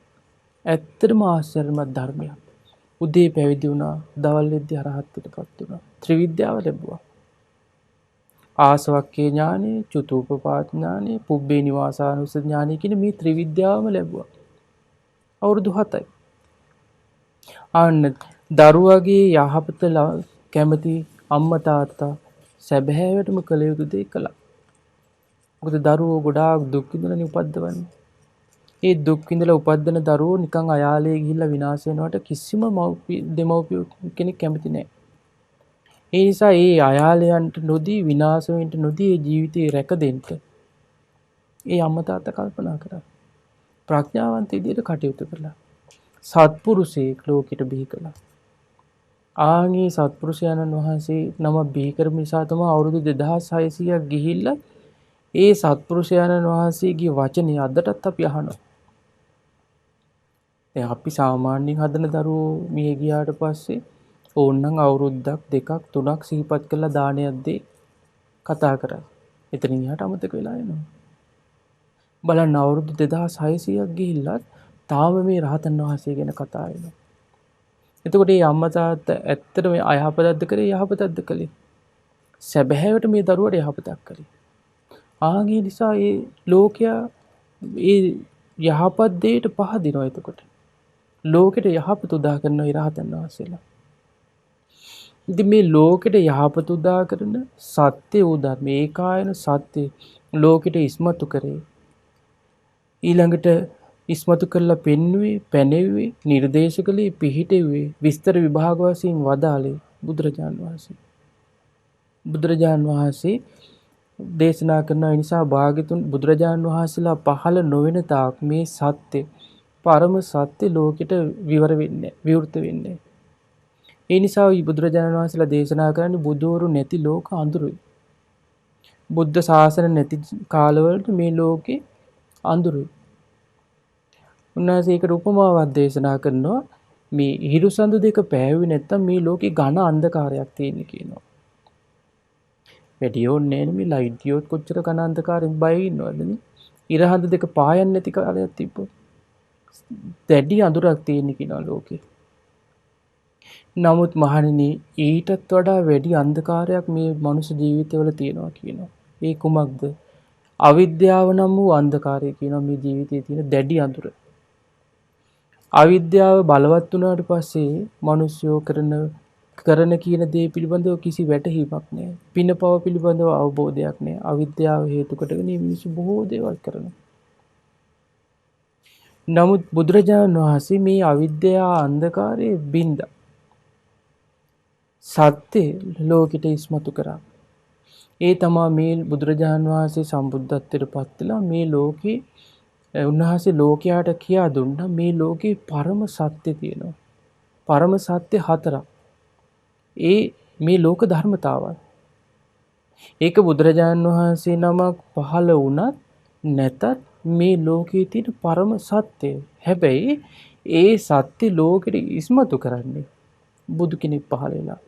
ඇත්තටම ආශ්චර්යමත් ධර්මයක්. උදේ පැවිදි වුණා, දවල් වෙද්දී අරහත්ත්වයටපත් වුණා. ත්‍රිවිද්‍යාව ලැබුවා. ආසවක්ඛේ ඥානෙ, චුතූපපාත ඥානෙ, පුබ්බේ නිවාසානුස්සති ඥානෙ කියන මේ ත්‍රිවිද්‍යාවම ලැබුවා. අවුරුදු 7යි. ආන්න දරුවගේ යහපත කැමති අම්මා තාත්තා සැබෑවටම කළ යුතු දේ කළා. මොකද දරුවෝ ගොඩාක් දුක් විඳලානේ උපද්දවන්නේ. ඒ දුක් විඳලා උපද්දන දරුවෝ නිකන් අයාලේ ගිහිල්ලා විනාශ වෙනවට කිසිම දෙමව්පිය කෙනෙක් කැමති නැහැ. ඒ නිසා ඒ අයාලයන්ට නොදී විනාශ වෙන්න නොදී ඒ ජීවිතේ රැක දෙන්න ඒ අම්මා තාත්තා කල්පනා කරා. ප්‍රඥාවන්ත විදියට කටයුතු කළා. සත්පුරුෂයෙක් ලෝකෙට බිහි කළා. ආන්ගේ සත්පුරුෂයන්න් වහන්සේ නම බිහි කරපු නිසා තමයි අවුරුදු 2600ක් ගිහිල්ලා ඒ සත්පුරුෂයන්න් වහන්සේගේ වචනේ අදටත් අපි අහනවා. දැන් අපි සාමාන්‍යයෙන් හදන දරුවෝ මිය ගියාට පස්සේ ඕන්නම් අවුරුද්දක් දෙකක් තුනක් සිහිපත් කරලා දානයක් දෙයි කතා කරා. එතනින් එහාට අමතක වෙලා යනවා. බලන්න අවුරුදු 2600ක් ගිහිල්ලා තාම මේ රහතන් වහන්සේ ගැන කතා වෙනවා. එතකොට මේ අම්මා තාත්තා ඇත්තට මේ අයහපතක්ද කරේ යහපතක්ද කළේ? සැබෑවට මේ දරුවට යහපතක් කළේ. ආගේ නිසා මේ ලෝකයා මේ යහපත් දෙයට පහදිනවා. එතකොට ලෝකෙට යහපත උදා කරන රහතන් වහන්සේලා. ඉතින් මේ ලෝකෙට යහපත උදා කරන සත්‍ය වූ ධර්ම ඒකායන සත්‍ය ලෝකෙට ඉස්මතු කරේ. ඊළඟට ඉස්මතු කරලා පෙන්වුවේ, පැනෙව්වේ, නිර්දේශ කළේ, පිහිටෙව්වේ, විස්තර විභාග වශයෙන් වදාළේ බුදුරජාන් වහන්සේ. බුදුරජාන් වහන්සේ දේශනා කරන නිසා භාග්‍යතුන් බුදුරජාන් වහන්සේලා පහළ නොවන තාක් මේ සත්‍ය පරම සත්‍ය ලෝකෙට විවෘත වෙන්නේ. ඒ නිසා බුදුරජාණන් වහන්සේලා දේශනා කරන්නේ බුදවරු නැති ලෝක අඳුරුයි. බුද්ධ ශාසන නැති කාලවලට මේ ලෝකේ අඳුරුයි. උන්වහන්සේ ඒකට උපමාවක් දේශනා කරනවා මේ හිරු සඳු දෙක පෑවුවේ නැත්තම් මේ ලෝකේ ඝන අන්ධකාරයක් තියෙන කියනවා. වැඩි ඕනේ නේ මේ ලයිට් ගියොත් කොච්චර ඝන අන්ධකාරයෙන් බය ඉන්නවදනේ. ඉර හඳ දෙක පායන්නේ නැති කාලයක් තිබ්බොත්. දැඩි අඳුරක් තියෙන කියනවා ලෝකේ. නමුත් මහණෙනි ඊටත් වඩා වැඩි අන්ධකාරයක් මේ මනුෂ්‍ය ජීවිතවල තියෙනවා කියනවා. ඒ කුමක්ද? අවිද්‍යාව නම් වූ අන්ධකාරය කියනවා මේ ජීවිතයේ තියෙන දැඩි අඳුර. අවිද්‍යාව බලවත් වුණාට පස්සේ මිනිස්සුયો කරන කියන දේ පිළිබඳව කිසි වැටහීමක් නැහැ. පිනපව පිළිබඳව අවබෝධයක් නැහැ. අවිද්‍යාව හේතු කොටගෙන මිනිස්සු බොහෝ දේවල් කරනවා. නමුත් බුදුරජාණන් වහන්සේ මේ අවිද්‍යාව අන්ධකාරයේ බින්දා සත්‍ය ලෝකෙට ඉස්මතු කරා. ඒ තමා මේ බුදුරජාණන් වහන්සේ සම්බුද්ධත්වයට පත් වෙලා මේ ලෝකේ උන්වහන්සේ ලෝකයාට කියා දුන්නා මේ ලෝකේ පරම සත්‍ය තියෙනවා. පරම සත්‍ය හතරක්. ඒ මේ ලෝක ධර්මතාවයි. ඒක බුදුරජාණන් වහන්සේ නමක් පහළ වුණත් නැතත් මේ ලෝකයේ තියෙන පරම සත්‍යය. හැබැයි ඒ සත්‍ය ලෝකෙට ඉස්මතු කරන්නේ බුදු කෙනෙක් පහළ වෙලා.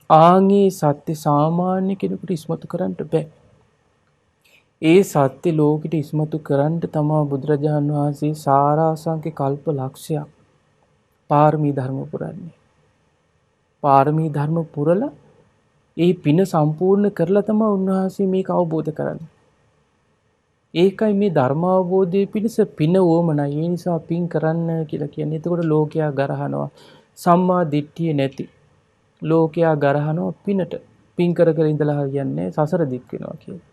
ආන්ගේ සත්‍ය සාමාන්‍ය කෙනෙකුට ඉස්මතු කරන්න බෑ. ඒ සත්‍ය ලෝකෙට ඉස්මතු කරන්න තමා බුදුරජාණන් වහන්සේ සාරාංශක කල්ප ලක්ෂයක් පාරමී ධර්ම පුරන්නේ. පාරමී ධර්ම පුරලා ඒ පින සම්පූර්ණ කරලා තමයි උන්වහන්සේ මේක අවබෝධ කරන්නේ. ඒකයි මේ ධර්ම අවබෝධයේ පිණිස පින ඕමනයි. ඒ නිසා පින් කරන්න කියලා කියන්නේ. එතකොට ලෝකයා ගරහනවා සම්මා දිට්ඨිය නැති. ලෝකයා ගරහනවා පිනට. පින් කර කර ඉඳලා හරියන්නේ සසර දික් වෙනවා කියලා.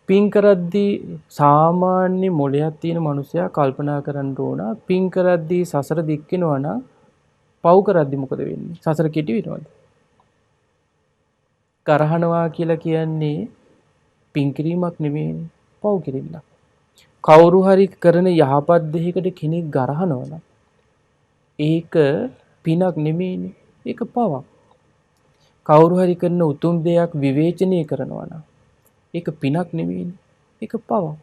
පින් කරද්දී සාමාන්‍ය මොළයක් තියෙන මනුස්සයා කල්පනා කරන්න ඕන පින් කරද්දී සසර දික් වෙනවා නම් පව් කරද්දී මොකද වෙන්නේ? සසර කෙටි වෙනවද? කරහනවා කියලා කියන්නේ පින් කිරීමක් නෙවෙයිනේ. පව් කිරීමක්. කවුරු හරි කරන යහපත් දෙයකට කෙනෙක් ගරහනවා නම් ඒක පිනක් නෙමෙයිනේ. ඒක පවක්. කවුරු හරි කරන උතුම් දෙයක් විවේචනය කරනවා නම් ඒක පිනක් නෙමෙයිනේ. ඒක පවක්.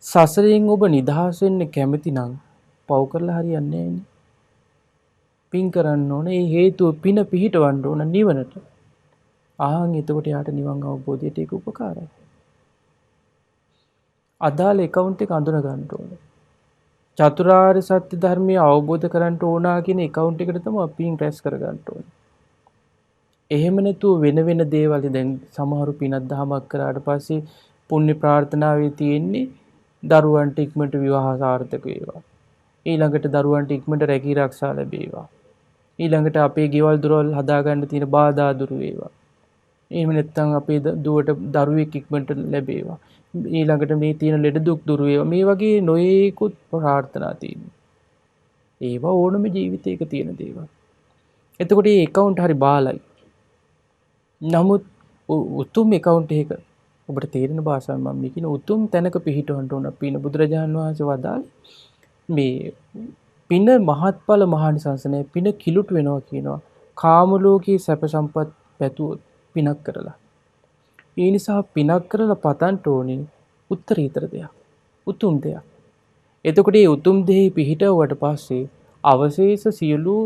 සසරෙන් ඔබ නිදහස් වෙන්න කැමති නම් පව් කරලා හරියන්නේ නැහැ. පින් කරන්න ඕනේ. ඒ හේතුව පින පිහිටවන්න ඕන නිවනට. එතකොට යාට නිවන් අවබෝධයට ඒක උපකාරයි. අදාළ account එක අඳුන ගන්න ඕනේ. චතුරාර්ය සත්‍ය ධර්මය අවබෝධ කරගන්න ඕනා කියන account එකට තමයි පින් රැස් කර ගන්න ඕනේ. එහෙම නැතුව වෙන දේවල් දැන් සමහරු පිනක් දහමක් කරාට පස්සේ පුණ්‍ය ප්‍රාර්ථනාවේ තියෙන්නේ දරුවන්ට ඉක්මනට විවාහ සාර්ථක වේවා. ඊළඟට දරුවන්ට ඉක්මනට රැකී ආරක්ෂා ලැබේවා. ඊළඟට අපේ ගෙවල් දොරවල් හදාගන්න තියෙන බාධා දුරු වේවා. එහෙම නැත්නම් අපේ දුවට දරුවෙක් ඉක්මනට ලැබේවා. ඊළඟට මේ තියෙන ලෙඩ දුක් දුරු වේවා. මේ වගේ නොයේකුත් ප්‍රාර්ථනා තියෙනවා. ඒවා ඕනම ජීවිතයක තියෙන දේවල්. එතකොට මේ account හරි බාලයි. නමුත් උතුම් account එක ඔබට තේරෙන භාෂාවෙන් මම මේ කියන උතුම් තැනක පිහිටවන්න ඕන. පින බුදුරජාණන් වහන්සේ වදාළේ මේ පින මහත්ඵල මහානිසංස නැහැ. පින කිලුට වෙනවා කියනවා. කාම ලෝකයේ සැප සම්පත් පැතුවොත් පිනක් කරලා. ඒ නිසා පිනක් කරලා පතන්න ඕනේ උත්තරීතර දෙයක්. උතුම් දෙයක්. එතකොට මේ උතුම් දෙහි පිහිටවුවට පස්සේ අවශේෂ සියලු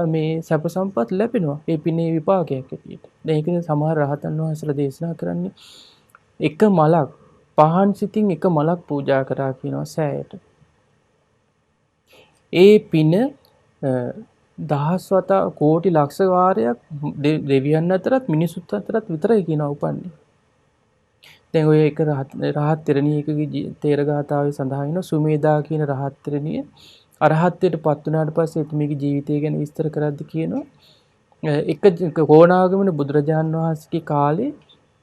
මේ සැප සම්පත් ලැබෙනවා. ඒ පිනේ විපාකයක් ඇටියට. දැන් ඒකනේ සමහර රහතන් වහන්සේලා දේශනා කරන්නේ එක මලක් පහන් සිතින් එක මලක් පූජා කරා කියනවා සෑයට. ඒ පින දහස් වතා කෝටි ලක්ෂ වාරයක් දෙවියන් අතරත් මිනිසුත් අතරත් විතරයි කියනවා උපන්නේ. දැන් ඔය එක රහත් තෙරණියකගේ තේරගාතාවේ සඳහන් වෙන සුමේදා කියන රහත් තෙරණිය අරහත්ත්වයට පත් වුණාට පස්සේ එතුමියගේ ජීවිතය ගැන විස්තර කරද්දී කියනවා එක කෝණාගමන බුදුරජාණන් වහන්සේගේ කාලේ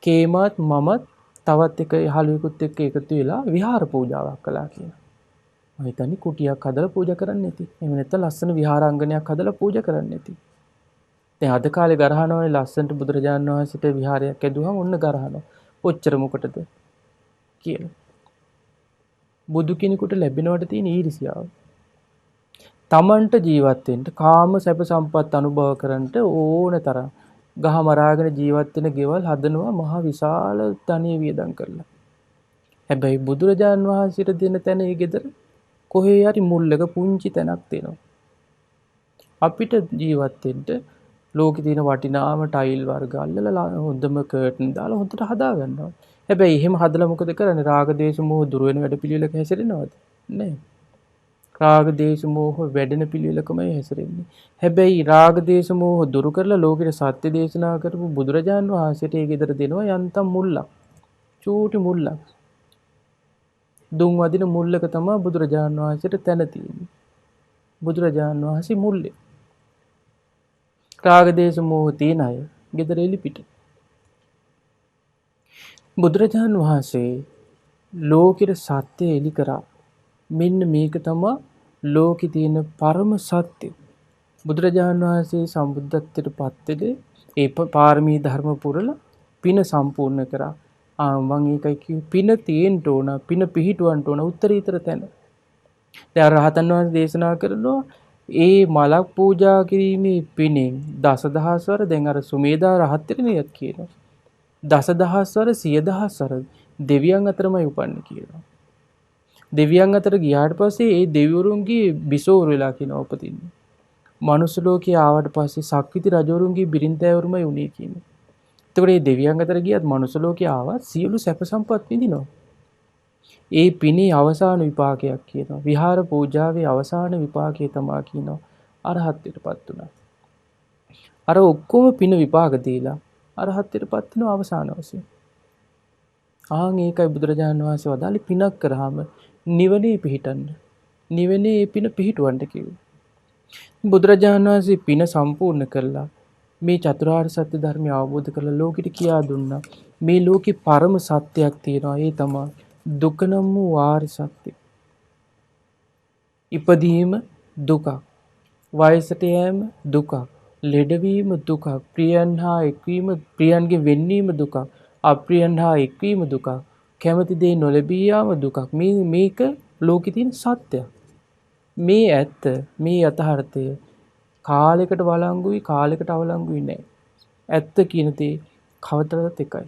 කේමත් මමත් තවත් එක යහළුවෙකුත් එක්ක එකතු වෙලා විහාර පූජාවක් කළා කියලා. මම හිතන්නේ කුටියක් හදලා පූජා කරන්න නැති. එහෙම නැත්නම් ලස්සන විහාරාංගණයක් හදලා පූජා කරන්න නැති. දැන් අද කාලේ ගරහනවානේ ලස්සනට බුදුරජාණන් වහන්සේට විහාරයක් ඇදුවම ඔන්න ගරහනවා. ඔච්චර මොකටද කියලා. බුදු කෙනෙකුට ලැබෙනවට තියෙන ඊර්ෂ්‍යාව. තමන්ට ජීවත් වෙන්න කාම සැප සම්පත් අනුභව කරන්නට ඕන තරම් ගහ මරාගෙන ජීවත් වෙන ගෙවල් හදනවා මහ විශාල ධනෙ වියදම් කරලා. හැබැයි බුදුරජාන් වහන්සේට දෙන තැන ඒ ගෙදර කොහේ හරි මුල්ලක පුංචි තැනක් තියෙනවා. අපිට ජීවත් වෙන්න ලෝකේ තියෙන වටිනාම ටයිල් වර්ග අල්ලලා හොඳම කර්ටන් දාලා හොඳට හදා ගන්නවා. හැබැයි එහෙම හදලා මොකද කරන්නේ? රාග දේශ මොහ දුර වෙන වැඩ පිළිවෙලක හැසිරෙනවද? නෑ. රාග දේශ මොහ වැඩෙන පිළිවෙලකමයි හැසිරෙන්නේ. හැබැයි රාග දේශ මොහ දුරු කරලා ලෝකෙට සත්‍ය දේශනා කරපු බුදුරජාන් වහන්සේට ඒ ගෙදර දෙනවා යන්තම් මුල්ලක්. චූටි මුල්ලක්. දුම් වදින මුල්ලක තමයි බුදුරජාන් වහන්සේට තැන තියෙන්නේ. බුදුරජාන් වහන්සේ මුල්ලේ. රාග දේශ මොහ තියෙන අය ගෙදර එලි පිට. බුදුරජාන් වහන්සේ ලෝකෙට සත්‍ය එලි කරා. මෙන්න මේක තමයි ලෝකේ තියෙන පරම සත්‍ය. බුදුරජාණන් වහන්සේ සම්බුද්ධත්වයට පත් වෙලේ ඒ පාරමී ධර්ම පුරලා පින සම්පූර්ණ කරා. මම ඒකයි කිව්වේ පින තියෙන්න ඕන, පින පිහිටවන්න ඕන උත්තරීතර තැන. දැන් රහතන් වහන්සේ දේශනා කරනවා ඒ මලක් පූජා කිරීමේ පිනෙන් දසදහස්වර දැන් අර සුමේදා රහත් වෙනියත් කියනවා. දසදහස්වර 10000 දෙවියන් අතරමයි උපන්නේ කියනවා. දෙවියන් අතර ගියාට පස්සේ ඒ දෙවිවරුන්ගේ බිසෝවරු වෙලා කියනවා උපදින්නේ. මනුස්ස ලෝකේ ආවට පස්සේ සක්විති රජවරුන්ගේ බිරින්දෑවරුමයි උනේ කියන්නේ. එතකොට මේ දෙවියන් අතර ගියත් මනුස්ස ලෝකේ ආවත් සියලු සැප සම්පත් විඳිනවා. ඒ පිනේ අවසාන විපාකයක් කියනවා. විහාර පූජාවේ අවසාන විපාකය තමයි කියනවා අරහත්ත්වයටපත් උනා. අර ඔක්කොම පින විපාක දීලා අරහත්ත්වයටපත් වෙන අවසාන වශයෙන්. ඒකයි බුදුරජාණන් වහන්සේ වදාළේ පිනක් කරාම නිවනේ පිහිටන්න. නිවනේ පින පිහිටවන්න කිව්වා. බුදුරජාණන් වහන්සේ පින සම්පූර්ණ කරලා මේ චතුරාර්ය සත්‍ය ධර්මය අවබෝධ කරලා ලෝකෙට කියා දුන්නා. මේ ලෝකේ පරම සත්‍යයක් තියෙනවා. ඒ තමයි දුක නම් වූ වාරි සත්‍ය. ඉපදීම දුකක්. වයසට යෑම දුකක්. ලෙඩවීම දුකක්. ප්‍රියයන් හා එක්වීම ප්‍රියයන්ගෙන් වෙන්වීම දුකක්. අප්‍රියයන් හා එක්වීම දුකක්. කැමති දේ නොලැබී යාම දුකක්. මේක ලෝකේ තියෙන සත්‍යයක්. මේ ඇත්ත මේ යථාර්ථය කාලයකට වළංගුයි කාලයකට අවලංගුයි නෑ. ඇත්ත කියන දේ කවදාවත් එකයි.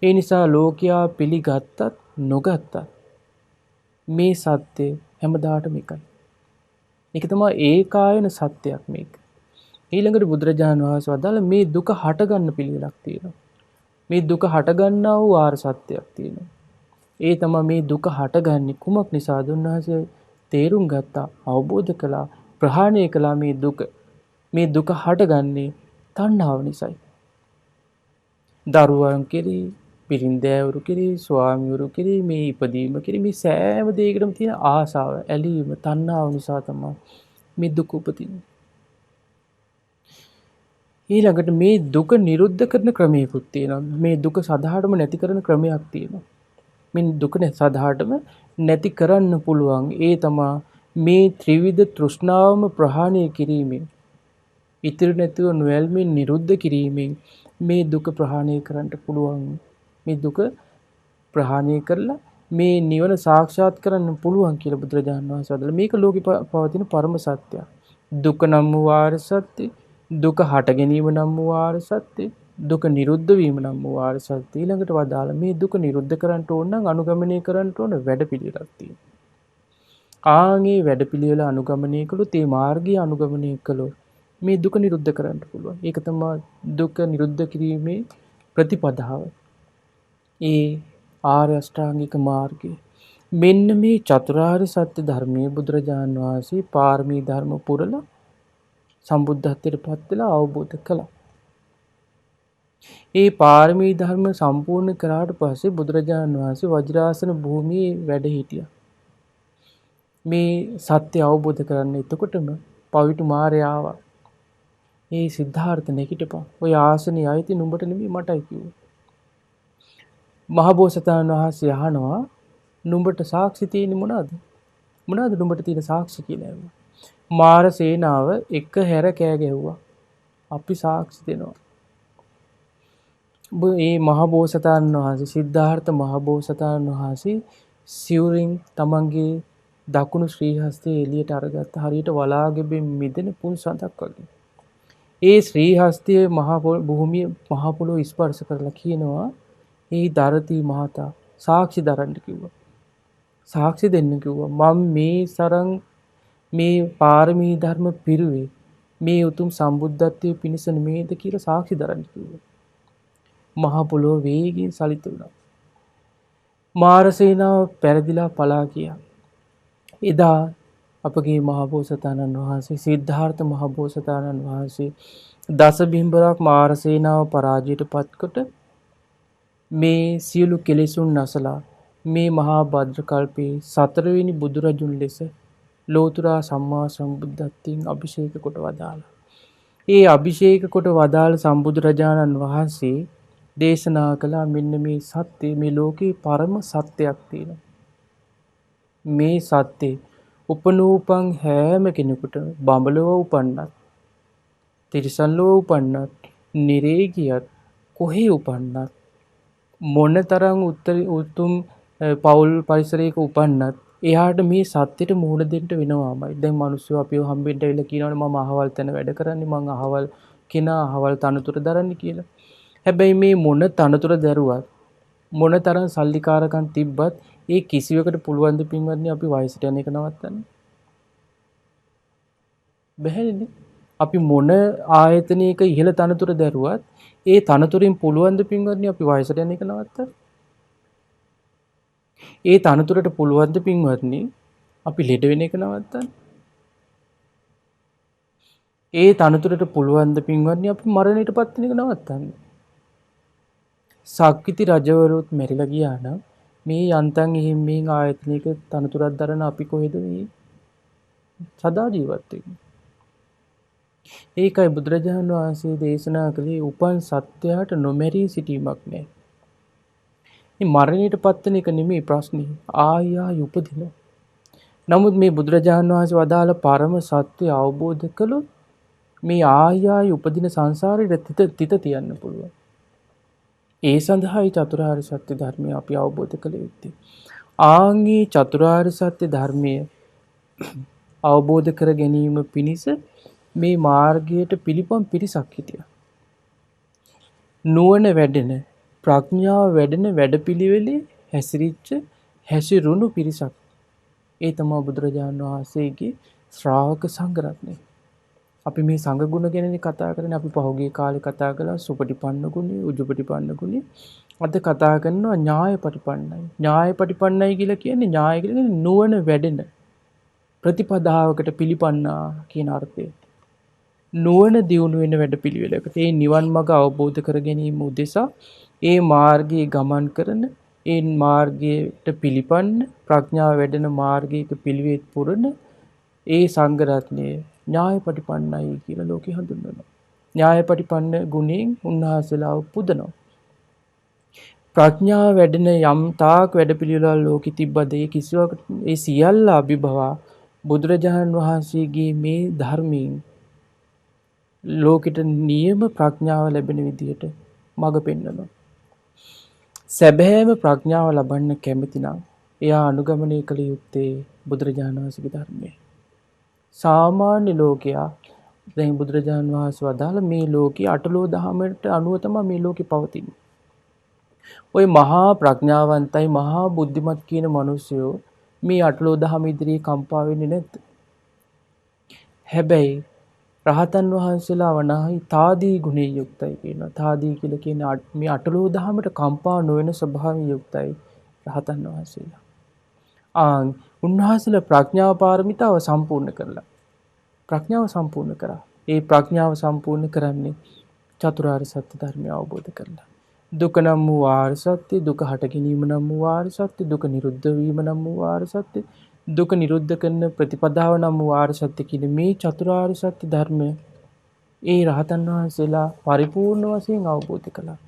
ඒ නිසා ලෝකයා පිළිගත්තත් නොගත්තත් මේ සත්‍ය හැමදාටම එකයි. ඒක තමයි ඒකායන සත්‍යයක් මේක. ඊළඟට බුදුරජාණන් වහන්සේ වදාළ මේ දුක හටගන්න පිළිවෙලක් තියෙනවා. මේ දුක හටගන්නා වූ ආර්ය සත්‍යයක් තියෙනවා. ඒ තමයි මේ දුක හටගන්නේ කුමක් නිසාද? උන්වහන්සේ තේරුම් ගත්තා, අවබෝධ කළා, ප්‍රහාණය කළා මේ දුක. මේ දුක හටගන්නේ තණ්හාව නිසායි. දරුවන් කෙරෙහි, බිරින්දෑවරු කෙරෙහි, ස්වාමිවරු කෙරෙහි, මේ ඉපදීම කෙරෙහි මේ සෑම දෙයකටම තියෙන ආසාව, ඇලීම, තණ්හාව නිසා තමයි මේ දුක උපදින්නේ. ඊළඟට මේ දුක නිරුද්ධ කරන ක්‍රමයකුත් තියෙනවා. මේ දුක සදාටම නැති කරන ක්‍රමයක් තියෙනවා. මේ දුක සදාටම නැති කරන්න පුළුවන්. ඒ තමයි මේ ත්‍රිවිධ තෘෂ්ණාවම ප්‍රහාණය කිරීමෙන්, ඉතිරි නැතුව නොයල්මින් නිරුද්ධ කිරීමෙන් මේ දුක ප්‍රහාණය කරන්න පුළුවන්. මේ දුක ප්‍රහාණය කරලා මේ නිවන සාක්ෂාත් කරන්න පුළුවන් කියලා බුදුරජාණන් වහන්සේ වදාළා. මේක ලෝකේ පවතින පරම සත්‍යයක්. දුක නම් වූ ආර්ය සත්‍ය, දුක හට ගැනීම නම් වූ ආර්ය සත්‍ය, දුක නිරුද්ධ වීම නම් වූ ආර්ය සත්‍ය. ඊළඟට වදාළ මේ දුක නිරුද්ධ කරන්න ඕන නම් අනුගමනය කරන්න ඕන වැඩපිළිවෙලක් තියෙනවා. ආන්ගේ වැඩපිළිවෙල අනුගමනය කළොත්, ඒ මාර්ගය අනුගමනය කළොත් මේ දුක නිරුද්ධ කරන්න පුළුවන්. ඒක තමයි දුක නිරුද්ධ කිරීමේ ප්‍රතිපදාව. ඒ ආර්ය අෂ්ටාංගික මාර්ගය. මෙන්න මේ චතුරාර්ය සත්‍ය ධර්මයේ බුදුරජාණන් වහන්සේ පාරමී ධර්ම පුරලා සම්බුද්ධත්වයට පත් වෙලා අවබෝධ කළා. ඒ පාරමී ධර්ම සම්පූර්ණ කරාට පස්සේ බුදුරජාණන් වහන්සේ වජිරාසන භූමියේ වැඩ හිටියා. මේ සත්‍ය අවබෝධ කරන්න. එතකොටම පවිතු මාරයා ආවා. ඒ සිද්ධාර්ථ නැගිටපන්. ඔය ආසනේ ආйти නුඹට නෙමෙයි මටයි කිව්වා. මහබෝසතාණන් වහන්සේ අහනවා නුඹට සාක්ෂි තියෙන්නේ මොනවාද? මොනවාද නුඹට තියෙන සාක්ෂි කියලා ඇහුවා. මාර සේනාව එක හැර කෑ ගැහුවා. අපි සාක්ෂි දෙනවා. මේ මහබෝසතාණන් වහන්සේ සිද්ධාර්ථ මහබෝසතාණන් වහන්සේ සිවුරින් තමන්ගේ දකුණු ශ්‍රී හස්තයේ එළියට අරගත්ත හරියට වලාගෙබෙන් මිදෙන පුන් සඳක් වගේ. ඒ ශ්‍රී හස්තයේ භූමිය මහ පොළොව ස්පර්ශ කරලා කියනවා ඒ දරති මහතා සාක්ෂි දරන්න කිව්වා. සාක්ෂි දෙන්න කිව්වා. මම මේ සරං මේ පාරමී ධර්ම පිරුවේ මේ උතුම් සම්බුද්ධත්වයේ පිණිස නෙමේද කියලා සාක්ෂි දරන්න කිව්වා. මහ පොළොව වේගයෙන් සලිත වුණා. මාර සේනාව පෙරදිලා පලා ගියා. එදා අපගේ මහබෝසතාණන් වහන්සේ සිද්ධාර්ථ මහබෝසතාණන් වහන්සේ දස බිම්බරක් මාර සේනාව පරාජයට පත්කොට මේ සියලු කෙලෙසුන් නැසලා මේ මහා භද්‍ර කල්පේ සතරවෙනි බුදුරජුන් ලෙස ලෝතුරා සම්මා සම්බුද්ධත්වයෙන් අභිෂේක කොට වදාළා. ඒ අභිෂේක කොට වදාළ සම්බුදුරජාණන් වහන්සේ දේශනා කළා මෙන්න මේ සත්‍ය මේ ලෝකේ පරම සත්‍යයක් තියෙනවා. මේ සත්‍යේ උපනූපං හැම කෙනෙකුට බඹලව උපන්නත් තිරිසන් ලෝව උපන්නත් නිරේ ගියත් කොහේ උපන්නත් මොනතරම් උතුම් පෞල් පරිසරයක උපන්නත් එයාට මේ සත්‍යෙට මුහුණ දෙන්න වෙනවාමයි. දැන් මිනිස්සු අපිව හම්බෙන්න ඇවිල්ලා කියනවනේ මම අහවල් තැන වැඩ කරන්නේ මං අහවල් කෙනා අහවල් තනතුර දරන්නේ කියලා. හැබැයි මේ මොන තනතුර දරුවත් මොන තරම් සල්ලිකාරකම් තිබ්බත් ඒ කිසිවකට පුළුවන් ද පින්වත්නි අපි වයසට යන එක නවත්තන්න? බැහැනේ. අපි මොන ආයතනයක ඉහළ තනතුර දරුවත් ඒ තනතුරින් පුළුවන් ද පින්වත්නි අපි වයසට යන එක නවත්තන්න? ඒ තනතුරට පුළුවන් ද පින්වත්නි අපි ලෙඩ වෙන එක නවත්තන්න? ඒ තනතුරට පුළුවන් ද පින්වත්නි අපි මරණයටපත් වෙන එක නවත්තන්න? සක්විති රජවරුත් මැරිලා ගියා නම් මේ යන්තම් එහෙම මේ ආයතනයක තනතුරක් දරන අපි කොහෙද මේ සදා ජීවත් වෙන්නේ? ඒකයි බුදුරජාණන් වහන්සේ දේශනා කළේ උපන් සත්‍යයට නොමැරී සිටීමක් නෑ. මේ මරණයට පත්වන එක නෙමෙයි ප්‍රශ්නේ. ආය උපදිනවා. නමුත් මේ බුදුරජාණන් වහන්සේ වදාළ පරම සත්‍ය අවබෝධ කළොත් මේ ආය උපදින සංසාරෙට තිත තියන්න පුළුවන්. ඒ සඳහායි චතුරාර්ය සත්‍ය ධර්මය අපි අවබෝධ කළ යුත්තේ. ආන්ගේ චතුරාර්ය සත්‍ය ධර්මය අවබෝධ කර ගැනීම පිණිස මේ මාර්ගයට පිළිපන් පිරිසක් හිටියා. නුවණ වැඩෙන ප්‍රඥාව වැඩෙන වැඩපිළිවෙලේ හැසිරුණු පිරිසක්. ඒ තමයි බුදුරජාණන් වහන්සේගේ ශ්‍රාවක සංඝ රත්නය. අපි මේ සංඝ ගුණ ගැන කතා කරන්නේ. අපි පහුගිය කාලේ කතා කළා සුපටිපන්න ගුණය, උජුපටිපන්න ගුණය. අද කතා කරනවා ඥායපටිපන්නයි. ඥායපටිපන්නයි කියලා කියන්නේ ඥාය කියන්නේ නුවණ වැඩෙන ප්‍රතිපදාවකට පිළිපන්නා කියන අර්ථය. නුවණ දියුණු වෙන වැඩපිළිවෙලකට ඒ නිවන් මඟ අවබෝධ කර ගැනීම උදෙසා ඒ මාර්ගයේ ගමන් කරන ඒ මාර්ගයට පිළිපන්න ප්‍රඥාව වැඩෙන මාර්ගයක පිළිවෙත් පුරන ඒ සංඝ රත්නය ඥායපටිපන්නයි කියලා ලෝකෙ හඳුන්වනවා. ඥායපටිපන්න ගුණයෙන් උන්වහන්සේලාව පුදනවා. ප්‍රඥාව වැඩෙන යම් තාක් වැඩපිළිවෙළ ලෝකෙ තිබ්බද ඒ කිසිවකට ඒ සියල්ල අභිභවා බුදුරජාණන් වහන්සේගේ මේ ධර්මයෙන් ලෝකෙට නියම ප්‍රඥාව ලැබෙන විදිහට මඟ පෙන්වනවා. සැබෑම ප්‍රඥාව ලබන්න කැමති නම් එයා අනුගමනය කළ යුත්තේ බුදුරජාණන් වහන්සේගේ ධර්මය. සාමාන්‍ය ලෝකයා දැන් බුදුරජාණන් වහන්සේ වදාළ මේ ලෝකේ අටලෝ දහමට අනුව තමයි මේ ලෝකේ පවතින්නේ. ওই මහා ප්‍රඥාවන්තයි මහා බුද්ධිමත් කියන මිනිස්සුયો මේ අටලෝ දහම ඉදිරියේ කම්පා වෙන්නේ නැද්ද? හැබැයි රහතන් වහන්සේලා වනාහි තාදී ගුණේ යුක්තයි කියනවා. තාදී කියලා කියන්නේ මේ අටලෝ දහමට කම්පා නොවන ස්වභාවයෙන් යුක්තයි රහතන් වහන්සේලා. උන්වහන්සේලා ප්‍රඥා පාරමිතාව සම්පූර්ණ කරලා ප්‍රඥාව සම්පූර්ණ කරා. ඒ ප්‍රඥාව සම්පූර්ණ කරන්නේ චතුරාර්ය සත්‍ය ධර්මය අවබෝධ කරලා. දුක නම් වූ ආර්ය සත්‍ය, දුක හට ගැනීම නම් වූ ආර්ය සත්‍ය, දුක නිරුද්ධ වීම නම් වූ ආර්ය සත්‍ය, දුක නිරුද්ධ කරන ප්‍රතිපදාව නම් වූ ආර්ය සත්‍ය කියන මේ චතුරාර්ය සත්‍ය ධර්මය ඒ රහතන් වහන්සේලා පරිපූර්ණ වශයෙන් අවබෝධ කළා.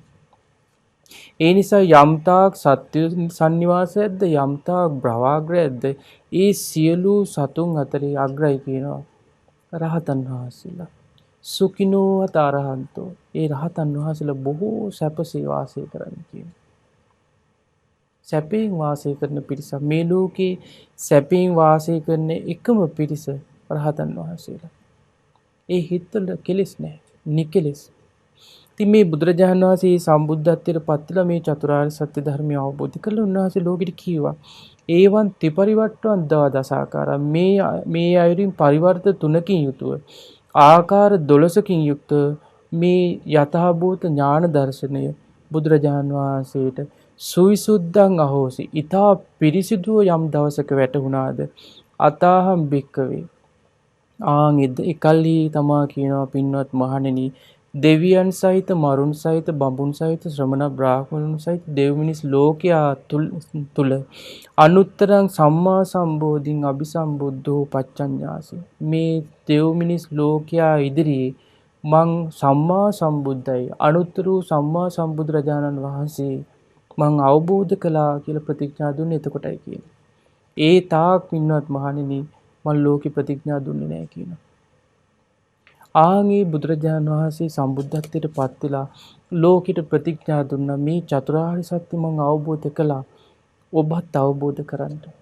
ඒ නිසා යම්තාක් සත්‍ය සන්නිවාසයක්ද යම්තාක් බ්‍රවාග්‍රයක්ද ඒ සියලු සතුන් අතරේ අග්‍රයි කියනවා රහතන් වහන්සේලා. සුඛිනෝවත අරහන්තෝ. ඒ රහතන් වහන්සේලා බොහෝ සැපසේ වාසය කරන්න කියන. සැපයෙන් වාසය කරන පිරිස මේ ලෝකේ සැපයෙන් වාසය කරන එකම පිරිස රහතන් වහන්සේලා. ඒ හිතවල කෙලෙස් නැහැ. නිකලෙස්. ඉතින් මේ බුදුරජාණන් වහන්සේ සම්බුද්ධත්වයට පත්වලා මේ චතුරාර්ය සත්‍ය ධර්මය අවබෝධ කරලා උන්වහන්සේ ලෝකෙට කිව්වා. ඒවන් ත්‍රිපරිවට්ටවං දසාකාරා මේ අයුරින් පරිවර්ත තුනකින් යුතුව ආකාර 12කින් යුක්ත මේ යථාභූත ඥාන දර්ශනය බුදුරජාණන් වහන්සේට සුවිසුද්ධං අහෝසි. ඊතා පිරිසිදුව යම් දවසක වැටුණාද අතාහම් භික්කවේ. එකල්හි තමා කියනවා පින්වත් මහණෙනි දෙවියන් සහිත මරුන් සහිත බඹුන් සහිත ශ්‍රමණ බ්‍රාහ්මණුන් සහිත දෙව් මිනිස් ලෝකයා තුල අනුත්තරං සම්මා සම්බෝධින් අபிසම්බුද්ධෝ පච්චඤ්ඤාසි. මේ දෙව් මිනිස් ලෝකයා ඉදිරියේ මං සම්මා සම්බුද්ධයි අනුත්තර වූ සම්මා සම්බුදුරජාණන් වහන්සේ මං අවබෝධ කළා කියලා ප්‍රතිඥා දුන්නේ එතකොටයි කියන්නේ. ඒ තාක් පින්වත් මහණෙනි මං ලෝකෙ ප්‍රතිඥා දුන්නේ නැහැ කියනවා. ආන්ගේ බුදුරජාණන් වහන්සේ සම්බුද්ධත්වයට පත් වෙලා ලෝකෙට ප්‍රතිඥා දුන්නා මේ චතුරාර්ය සත්‍ය මං අවබෝධ කළා ඔබත් අවබෝධ කරගන්න.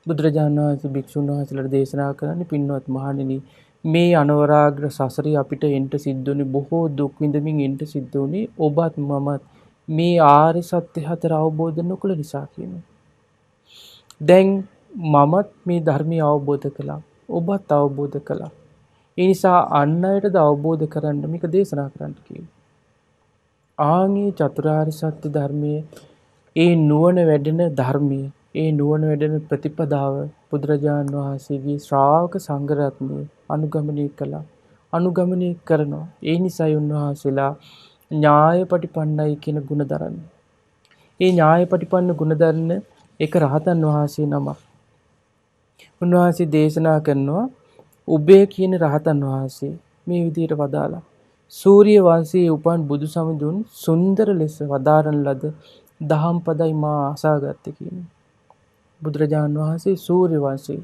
බුදුරජාණන් වහන්සේ භික්ෂුන් වහන්සේලාට දේශනා කරන්නේ පින්වත් මහණෙනි මේ අනවරාග්‍ර සසරේ අපිට එන්න සිද්ධ වුණේ බොහෝ දුක් විඳමින් එන්න සිද්ධ වුණේ ඔබත් මමත් මේ ආර්ය සත්‍ය හතර අවබෝධ නොකළ නිසා කියනවා. දැන් මමත් මේ ධර්මය අවබෝධ කළා. ඔබත් අවබෝධ කළා. ඒ නිසා අන් අයටද අවබෝධ කරන්න මේක දේශනා කරන්න කිව්වා. ආන්ගේ චතුරාර්ය සත්‍ය ධර්මයේ ඒ නුවණ වැඩෙන ධර්මයේ ඒ නුවණ වැඩෙන ප්‍රතිපදාව බුදුරජාණන් වහන්සේගේ ශ්‍රාවක සංඝ රත්නය අනුගමනය කළා. අනුගමනය කරනවා. ඒ නිසායි උන්වහන්සේලා ඥායපටිපන්නයි කියන ගුණ දරන්නේ. ඒ ඥායපටිපන්න ගුණ දරන එක රහතන් වහන්සේ නමක්. උන්වහන්සේ දේශනා කරනවා උබේ කියන රහතන් වහන්සේ මේ විදිහට වදාලා සූර්ය වංශයේ උපන් බුදු සමිඳුන් සුන්දර ලෙස වදාරන ලද දහම් පදයි මා අසාගත්තේ කියන්නේ. බුදුරජාණන් වහන්සේ සූර්ය වංශයේ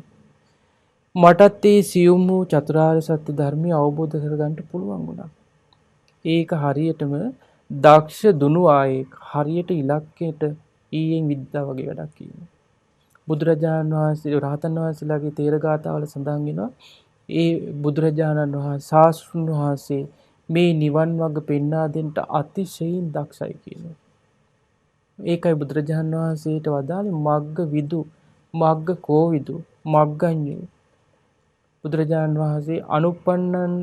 මටත් ඒ සියුම් වූ චතුරාර්ය සත්‍ය ධර්මය අවබෝධ කරගන්න පුළුවන් වුණා. ඒක හරියටම දක්ෂ දුනු ආයෙක් හරියට ඉලක්කයට ඊයෙන් විද්දා වගේ වැඩක් කියනවා. බුදුරජාණන් වහන්සේ රහතන් වහන්සේලාගේ තේරගාතාවල සඳහන් වෙනවා ඒ බුදුරජාණන් වහන්සේ ශාස්ත්‍රඥ වහන්සේ මේ නිවන් මඟ පෙන්වා දෙන්න අතිශයින් දක්ෂයි කියනවා. ඒකයි බුදුරජාණන් වහන්සේට වදාළේ මග්ග විදු මග්ග කෝවිදු මග්ගඤ්ඤෝ. බුදුරජාණන් වහන්සේ අනුපන්නන්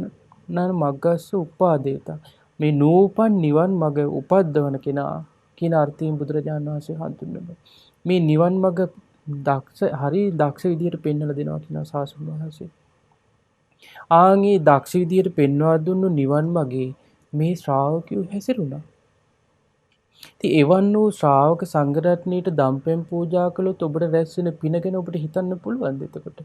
මග්ගස්ස උපාදේතා මේ නූපන් නිවන් මඟ උපද්දවන කෙනා කියන අර්ථයෙන් බුදුරජාණන් වහන්සේ හඳුන්වනවා. මේ නිවන් මඟ හරි දක්ෂ විදියට පෙන්වලා දෙනවා කියන ශාස්ත්‍රඥ වහන්සේ. ආන්ගේ දක්ෂ විදියට පෙන්වා දුන්නු නිවන් මගේ මේ ශ්‍රාවකයෝ හැසිරුණා. ඉතින් එවන් වූ ශ්‍රාවක සංඝ රත්නයට දම්පැන් පූජා කළොත් ඔබට රැස් වෙන පින ගැන ඔබට හිතන්න පුළුවන්ද එතකොට?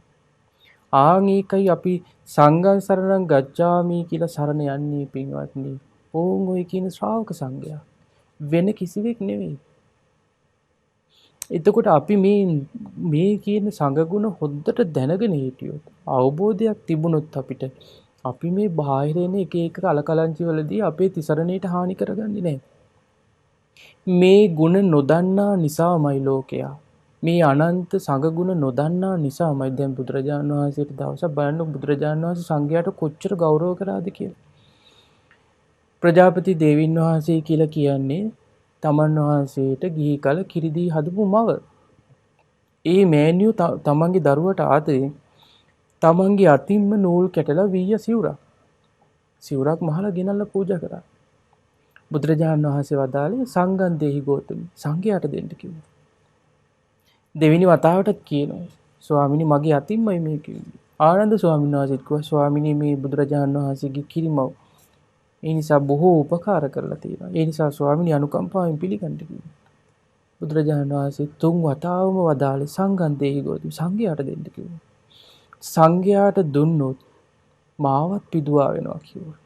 ආන් ඒකයි අපි සංඝං සරණං ගච්ඡාමි කියලා සරණ යන්නේ පින්වත්නි. ඕන් ඔය කියන ශ්‍රාවක සංඝයා වෙන කිසිවෙක් නෙවෙයි. එතකොට අපි මේ කියන සංඝ ගුණ හොද්දට දැනගෙන හිටියොත් අවබෝධයක් තිබුණොත් අපිට අපි මේ බාහිරේන එක එක කලකලංචි වලදී අපේ තිසරණයට හානි කරගන්නේ නැහැ. මේ ගුණ නොදන්නා නිසාමයි ලෝකයා මේ අනන්ත සංඝ ගුණ නොදන්නා නිසාමයි දැන් බුදුරජාණන් වහන්සේට දවසක් බලන්න බුදුරජාණන් වහන්සේ සංඝයාට කොච්චර ගෞරව කරාද කියලා. ප්‍රජාපති දේවින් වහන්සේ කියලා කියන්නේ තමන් වහන්සේට ගිහි කල කිරිදී හදපු මව. ඒ මෑණියෝ තමන්ගේ දරුවට ආදරෙන් තමන්ගේ අතින්ම නූල් කැටලා වීය සිවුරක් මහලා ගෙනල්ලා පූජා කරා. බුදුරජාණන් වහන්සේ වදාළේ සංඝං දේහි ගෝතමි සංඝයාට දෙන්න කිව්වා. දෙවෙනි වතාවටත් කියනවා ස්වාමිනී මගේ අතින්මයි මේ කිව්වේ. ආනන්ද ස්වාමීන් වහන්සේත් කිව්වා ස්වාමිනී මේ බුදුරජාණන් වහන්සේගේ කිරිමව්. ඒ නිසා බොහෝ උපකාර කරලා තියෙනවා. ඒ නිසා ස්වාමිනී අනුකම්පාවෙන් පිළිගන්න කිව්වා. බුදුරජාණන් වහන්සේ තුන් වතාවම වදාළේ සංඝං දේහි ගෝතමි සංඝයාට දෙන්න කිව්වා. සංඝයාට දුන්නොත් මාවත් පිදුවා වෙනවා කිව්වා.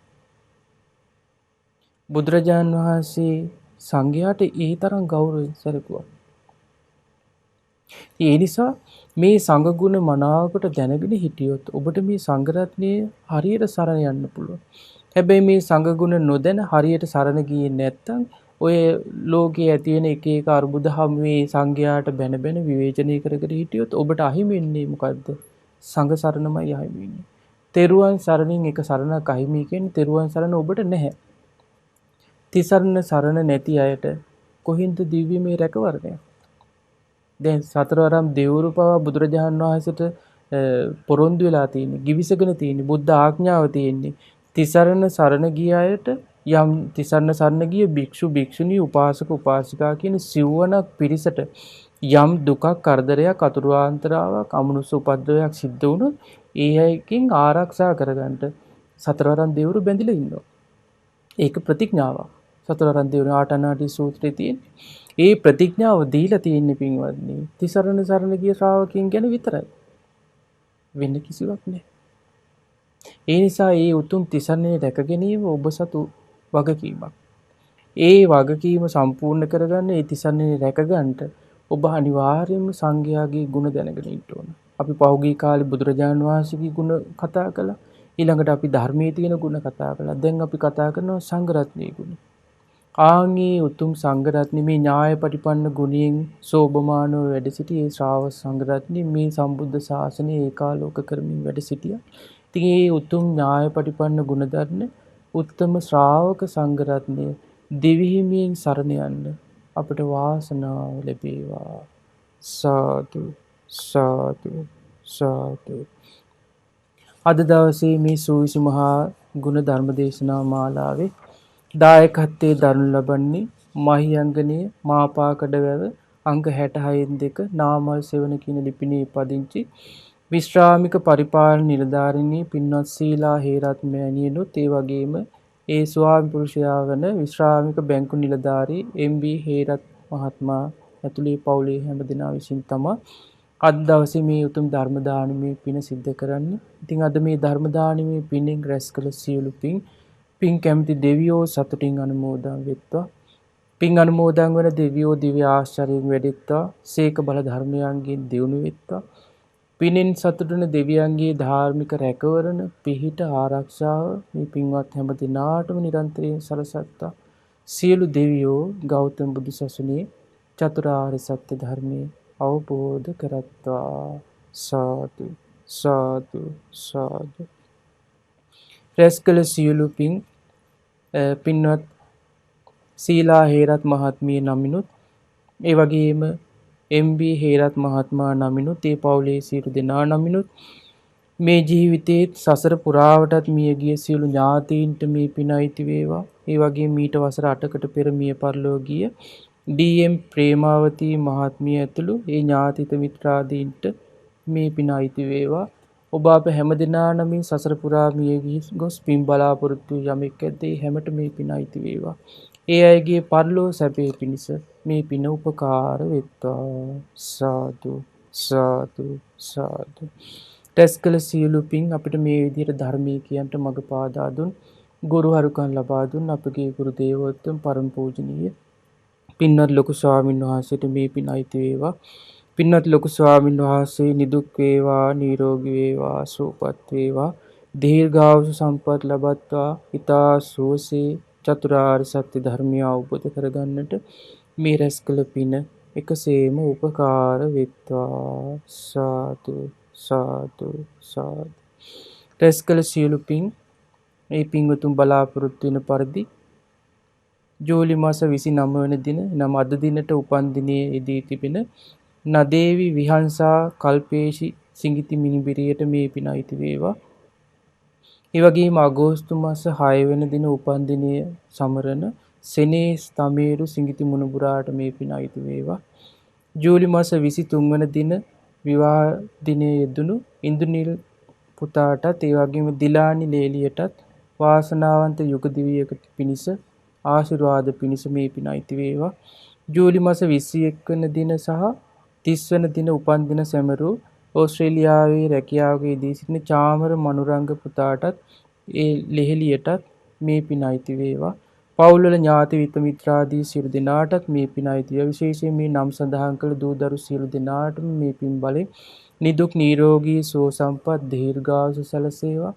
බුදුරජාණන් වහන්සේ සංඝයාට ඒ තරම් ගෞරවයෙන් සැලකුවා. ඒ නිසා මේ සංඝ ගුණ මනාවකට දැනගෙන හිටියොත් ඔබට මේ සංඝ රත්නයේ හරියට සරණ යන්න පුළුවන්. හැබැයි මේ සංඝ ගුණ නොදැන හරියට සරණ ගියේ නැත්නම් ඔය ලෝකයේ ඇති වෙන එක එක අරුබුද හැමේ සංඝයාට බැන බැන විවේචනය කර කර හිටියොත් ඔබට අහිමි වෙන්නේ මොකද්ද? සංඝ සරණමයි අහිමි වෙන්නේ. තෙරුවන් සරණින් එක සරණක් අහිමි කියන්නේ තෙරුවන් සරණ ඔබට නැහැ. තිසරණ සරණ නැති අයට කොහින්ද දිව්‍යමය රැකවරණය? දැන් සතරවරම් දෙවරු පවා බුදුරජාණන් වහන්සේට පොරොන්දු වෙලා තියෙන්නේ, givisගෙන තියෙන්නේ, බුද්ධ ආඥාව තියෙන්නේ. තිසරණ සරණ ගිය අයට යම් තිසරණ සරණ ගිය භික්ෂු භික්ෂුණී උපාසක උපාසිකා කියන සිව්වනක් පිරිසට යම් දුකක් කරදරයක් අතුරුාන්තරාවක් අමනුෂ්‍ය උපද්‍රවයක් සිද්ධ වුණොත් ඒ අයකින් ආරක්ෂා කරගන්න සතරවරම් දෙවරු බැඳිලා ඉන්නවා. ඒක ප්‍රතිඥාවක්. සතරවරම් දෙවරු ආටනාටි සූත්‍රයේ තියෙන්නේ. ඒ ප්‍රතිඥාව දීලා තියෙන්නේ පින්වත්නි තිසරණ සරණ ගිය ශ්‍රාවකයන් ගැන විතරයි. වෙන කිසිවක් නෑ. ඒ නිසා ඒ උතුම් තිසරණේ රැක ගැනීම ඔබ සතු වගකීමක්. ඒ වගකීම සම්පූර්ණ කරගන්න ඒ තිසරණේ රැකගන්නට ඔබ අනිවාර්යයෙන්ම සංඝයාගේ ගුණ දැනගෙන ඉන්න ඕන. අපි පහුගිය කාලේ බුදුරජාණන් වහන්සේගේ ගුණ කතා කළා. ඊළඟට අපි ධර්මයේ තියෙන ගුණ කතා කළා. දැන් අපි කතා කරනවා සංඝ රත්නයේ ගුණ. ආන්ගේ උතුම් සංඝ රත්නේ මේ ඥාය පටිපන්න ගුණයෙන් සෝභමානව වැඩ සිටි ඒ ශ්‍රාවක සංඝ රත්නේ මේ සම්බුද්ධ ශාසනය ඒකාලෝක කරමින් වැඩ සිටියා. ඉතින් මේ උතුම් ඥාය පටිපන්න ගුණ ධර්ම උත්තම ශ්‍රාවක සංඝ රත්නය දෙවිහිමියෙන් සරණ යන්න අපට වාසනාව ලැබේවා. සාදු සාදු සාදු. අද දවසේ මේ සූවිසි මහා ගුණ ධර්ම දේශනා මාලාවේ දායකත්වයේ දරනු ලබන්නේ මහියංගනීය මාපාකඩවැව අංක 66 නාමල් සෙවණ කියන ලිපිණේ පදිංචි විශ්‍රාමික පරිපාලන නිලධාරිණී පින්වත් සීලා හේරත් මෑණියනුත් ඒ වගේම ඒ ස්වාමි පුරුෂයා වන විශ්‍රාමික බැංකු නිලධාරී එම්.බී. හේරත් මහත්මයා ඇතුළේ පවුලේ හැම දෙනා විසින් තමයි අද දවසේ මේ උතුම් ධර්ම දානමේ පින සිද්ධ කරන්නේ. ඉතින් අද මේ ධර්ම දානමේ පිනෙන් රැස් කළ සියලු පින් කැමති දෙවියෝ සතුටින් අනුමෝදන් වෙත්වා. පින් අනුමෝදන් වන දෙවියෝ දිව්‍ය ආශ්චර්යයෙන් වැඩෙත්වා. සීක බල ධර්මයන්ගෙන් දියුණු වෙත්වා. පිනෙන් සතුටුන දෙවියන්ගේ ධාර්මික රැකවරණ පිහිට ආරක්ෂාව මේ පින්වත් හැම දිනාටම නිරන්තරයෙන් සලසත්තා. සියලු දෙවියෝ ගෞතම බුදු සසුනේ චතුරාර්ය සත්‍ය ධර්මයේ අවබෝධ කරත්වා. සාදු සාදු සාදු. රැස් කළ සියලු පින්වත් සීලා හේරත් මහත්මිය නමිනුත් ඒ වගේම එම්.බී. හේරත් මහත්මයා නමිනුත් ඒ පවුලේ සියලු දෙනා නමිනුත් මේ ජීවිතයේ සසර පුරාවටත් මියගිය සියලු ඥාතීන්ට මේ පින අයිති වේවා. ඒ වගේම මීට වසර 8කට පෙර මිය පරලෝ ගිය ඩී.එම්. ප්‍රේමාවතී මහත්මිය ඇතුළු ඒ ඥාතිත මිත්‍රාදීන්ට මේ පින අයිති වේවා. ඔබ අප හැමදෙනා නමින් සසර පුරා මියගිය ගොස් පින් බලාපොරොත්තු යමෙක් ඇද්ද ඒ හැමට මේ පින අයිති වේවා. ඒ අයගේ පරලෝ සැපේ පිණිස මේ පින උපකාර වෙත්වා. සාදු සාදු සාදු. රැස් කළ සියලු පින් අපිට මේ විදිහට ධර්මයේ කියන්ට මඟ පාදා දුන් ගුරු හරුකම් ලබා දුන් අපගේ ගුරු දේවෝත්තම පරම පූජනීය පින්වත් ලොකු ස්වාමීන් වහන්සේට මේ පින අයිති වේවා. පින්වත් ලොකු ස්වාමීන් වහන්සේ නිදුක් වේවා, නිරෝගී වේවා, සුවපත් වේවා, දීර්ඝායුෂ සම්පත් ලබත්වා ඊතා සුවසේ චතුරාර්ය සත්‍ය ධර්මය අවබෝධ කරගන්නට මේ රැස් කළ පින එකසේම උපකාර වෙත්වා. සාදු සාදු සාදු. රැස් කළ සියලු පින් ඒ පින්වතුන් බලාපොරොත්තු වෙන පරිදි ජූලි මාස 29 වන දින නම් අද දිනට උපන් දිනයේ යෙදී තිබෙන නදේවි විහංසා කල්පේෂි සිඟිති මිනිබිරියට මේ පින අයිති වේවා. ඒ වගේම අගෝස්තු මාස 6 වෙනි දින උපන් දිනය සමරන සෙනේස් තමේරු සිඟිති මුණුබුරාට මේ පින අයිති වේවා. ජූලි මාස 23 වෙනි දින විවාහ දිනයේ යෙදුණු ඉන්දුනිල් පුතාටත් ඒ වගේම දිලානි ලේලියටත් වාසනාවන්ත යුග දිවියකට පිණිස ආශිර්වාද පිණිස මේ පින අයිති වේවා. ජූලි මාස 21 වෙනි දින සහ 30 වෙනි දින උපන් දින සැමරු ඕස්ට්‍රේලියාවේ රැකියාවක යෙදී සිටින චාමර මනුරංග පුතාටත් ඒ ලෙහෙලියටත් මේ පින අයිති වේවා. පවුල්වල ඥාති විත මිත්‍රාදී සියලු දෙනාටත් මේ පින අයිති වේවා. විශේෂයෙන් මේ නම් සඳහන් කළ දූ දරු සියලු දෙනාටම මේ පින් බලෙන් නිදුක් නිරෝගී සුව සම්පත් දීර්ඝායුෂ සැලසේවා.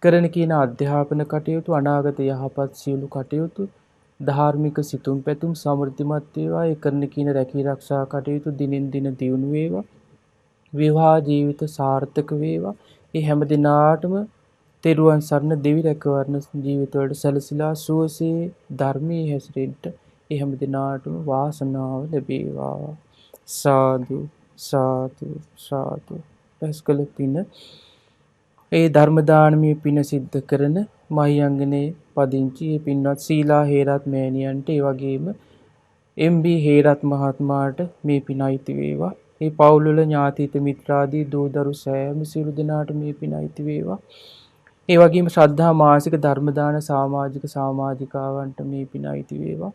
කරන කියන අධ්‍යාපන කටයුතු අනාගත යහපත් සියලු කටයුතු ධාර්මික සිතුම් පැතුම් සමෘද්ධිමත් වේවා. ඒ කරන කියන රැකී ආරක්ෂා කටයුතු දිනෙන් දින දියුණු වේවා. විවාහ ජීවිත සාර්ථක වේවා. ඒ හැම දිනාටම තෙරුවන් සරණ දෙවි රැකවරණ ජීවිතවලට සැලසීලා සුවසේ ධර්මයේ හැසිරෙන්න ඒ හැම දිනාටම වාසනාව ලැබේවා. සාදු සාදු සාදු. පැස්කල පින ඒ ධර්ම දානමය පින සිද්ධ කරන මහියංගනේ පදිංචි ඒ පින්වත් සීලා හේරත් මෑණියන්ට ඒ වගේම එම්.බී. හේරත් මහත්මයාට මේ පින අයිති වේවා. ඒ පවුල්වල ඥාතිත මිත්‍රාදී දූ දරු සෑම සියලු දෙනාට මේ පින අයිති වේවා. ඒ වගේම ශ්‍රද්ධා මාසික ධර්ම දාන සමාජිකාවන්ට මේ පින අයිති වේවා.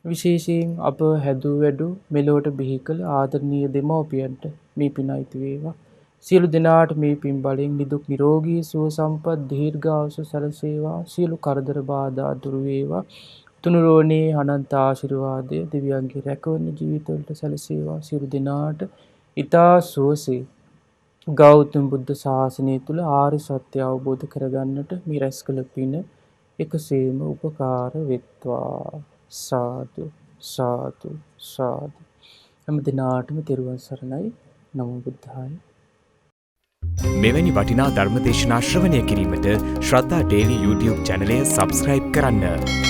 විශේෂයෙන් අප හැදූ වැඩු මෙලොවට බිහි කළ ආදරණීය දෙමව්පියන්ට මේ පින අයිති වේවා. සියලු දෙනාට මේ පින් බලෙන් නිදුක් නිරෝගී සුව සම්පත් දීර්ඝායුෂ සැලසේවා. සියලු කරදර බාධා දුරු වේවා. තුනුරුවනේ අනන්ත ආශිර්වාදය දෙවියන්ගේ රැකවරණ ජීවිතවලට සැලසේවා. සියලු දෙනාට ඊතා සුවසේ ගෞතම බුද්ධ ශාසනය තුල ආර්ය සත්‍ය අවබෝධ කරගන්නට මේ රැස් කළ පින එකසේම උපකාර වෙත්වා. සාදු සාදු සාදු. හැම දිනාටම තෙරුවන් සරණයි. නමෝ බුද්ධාය. මෙවැනි වටිනා ධර්මදේශනා ශ්‍රවණය කිරීමට ශ්‍රද්ධා ඩේලි YouTube චැනලය සබස්ක්‍රයිබ් කරන්න.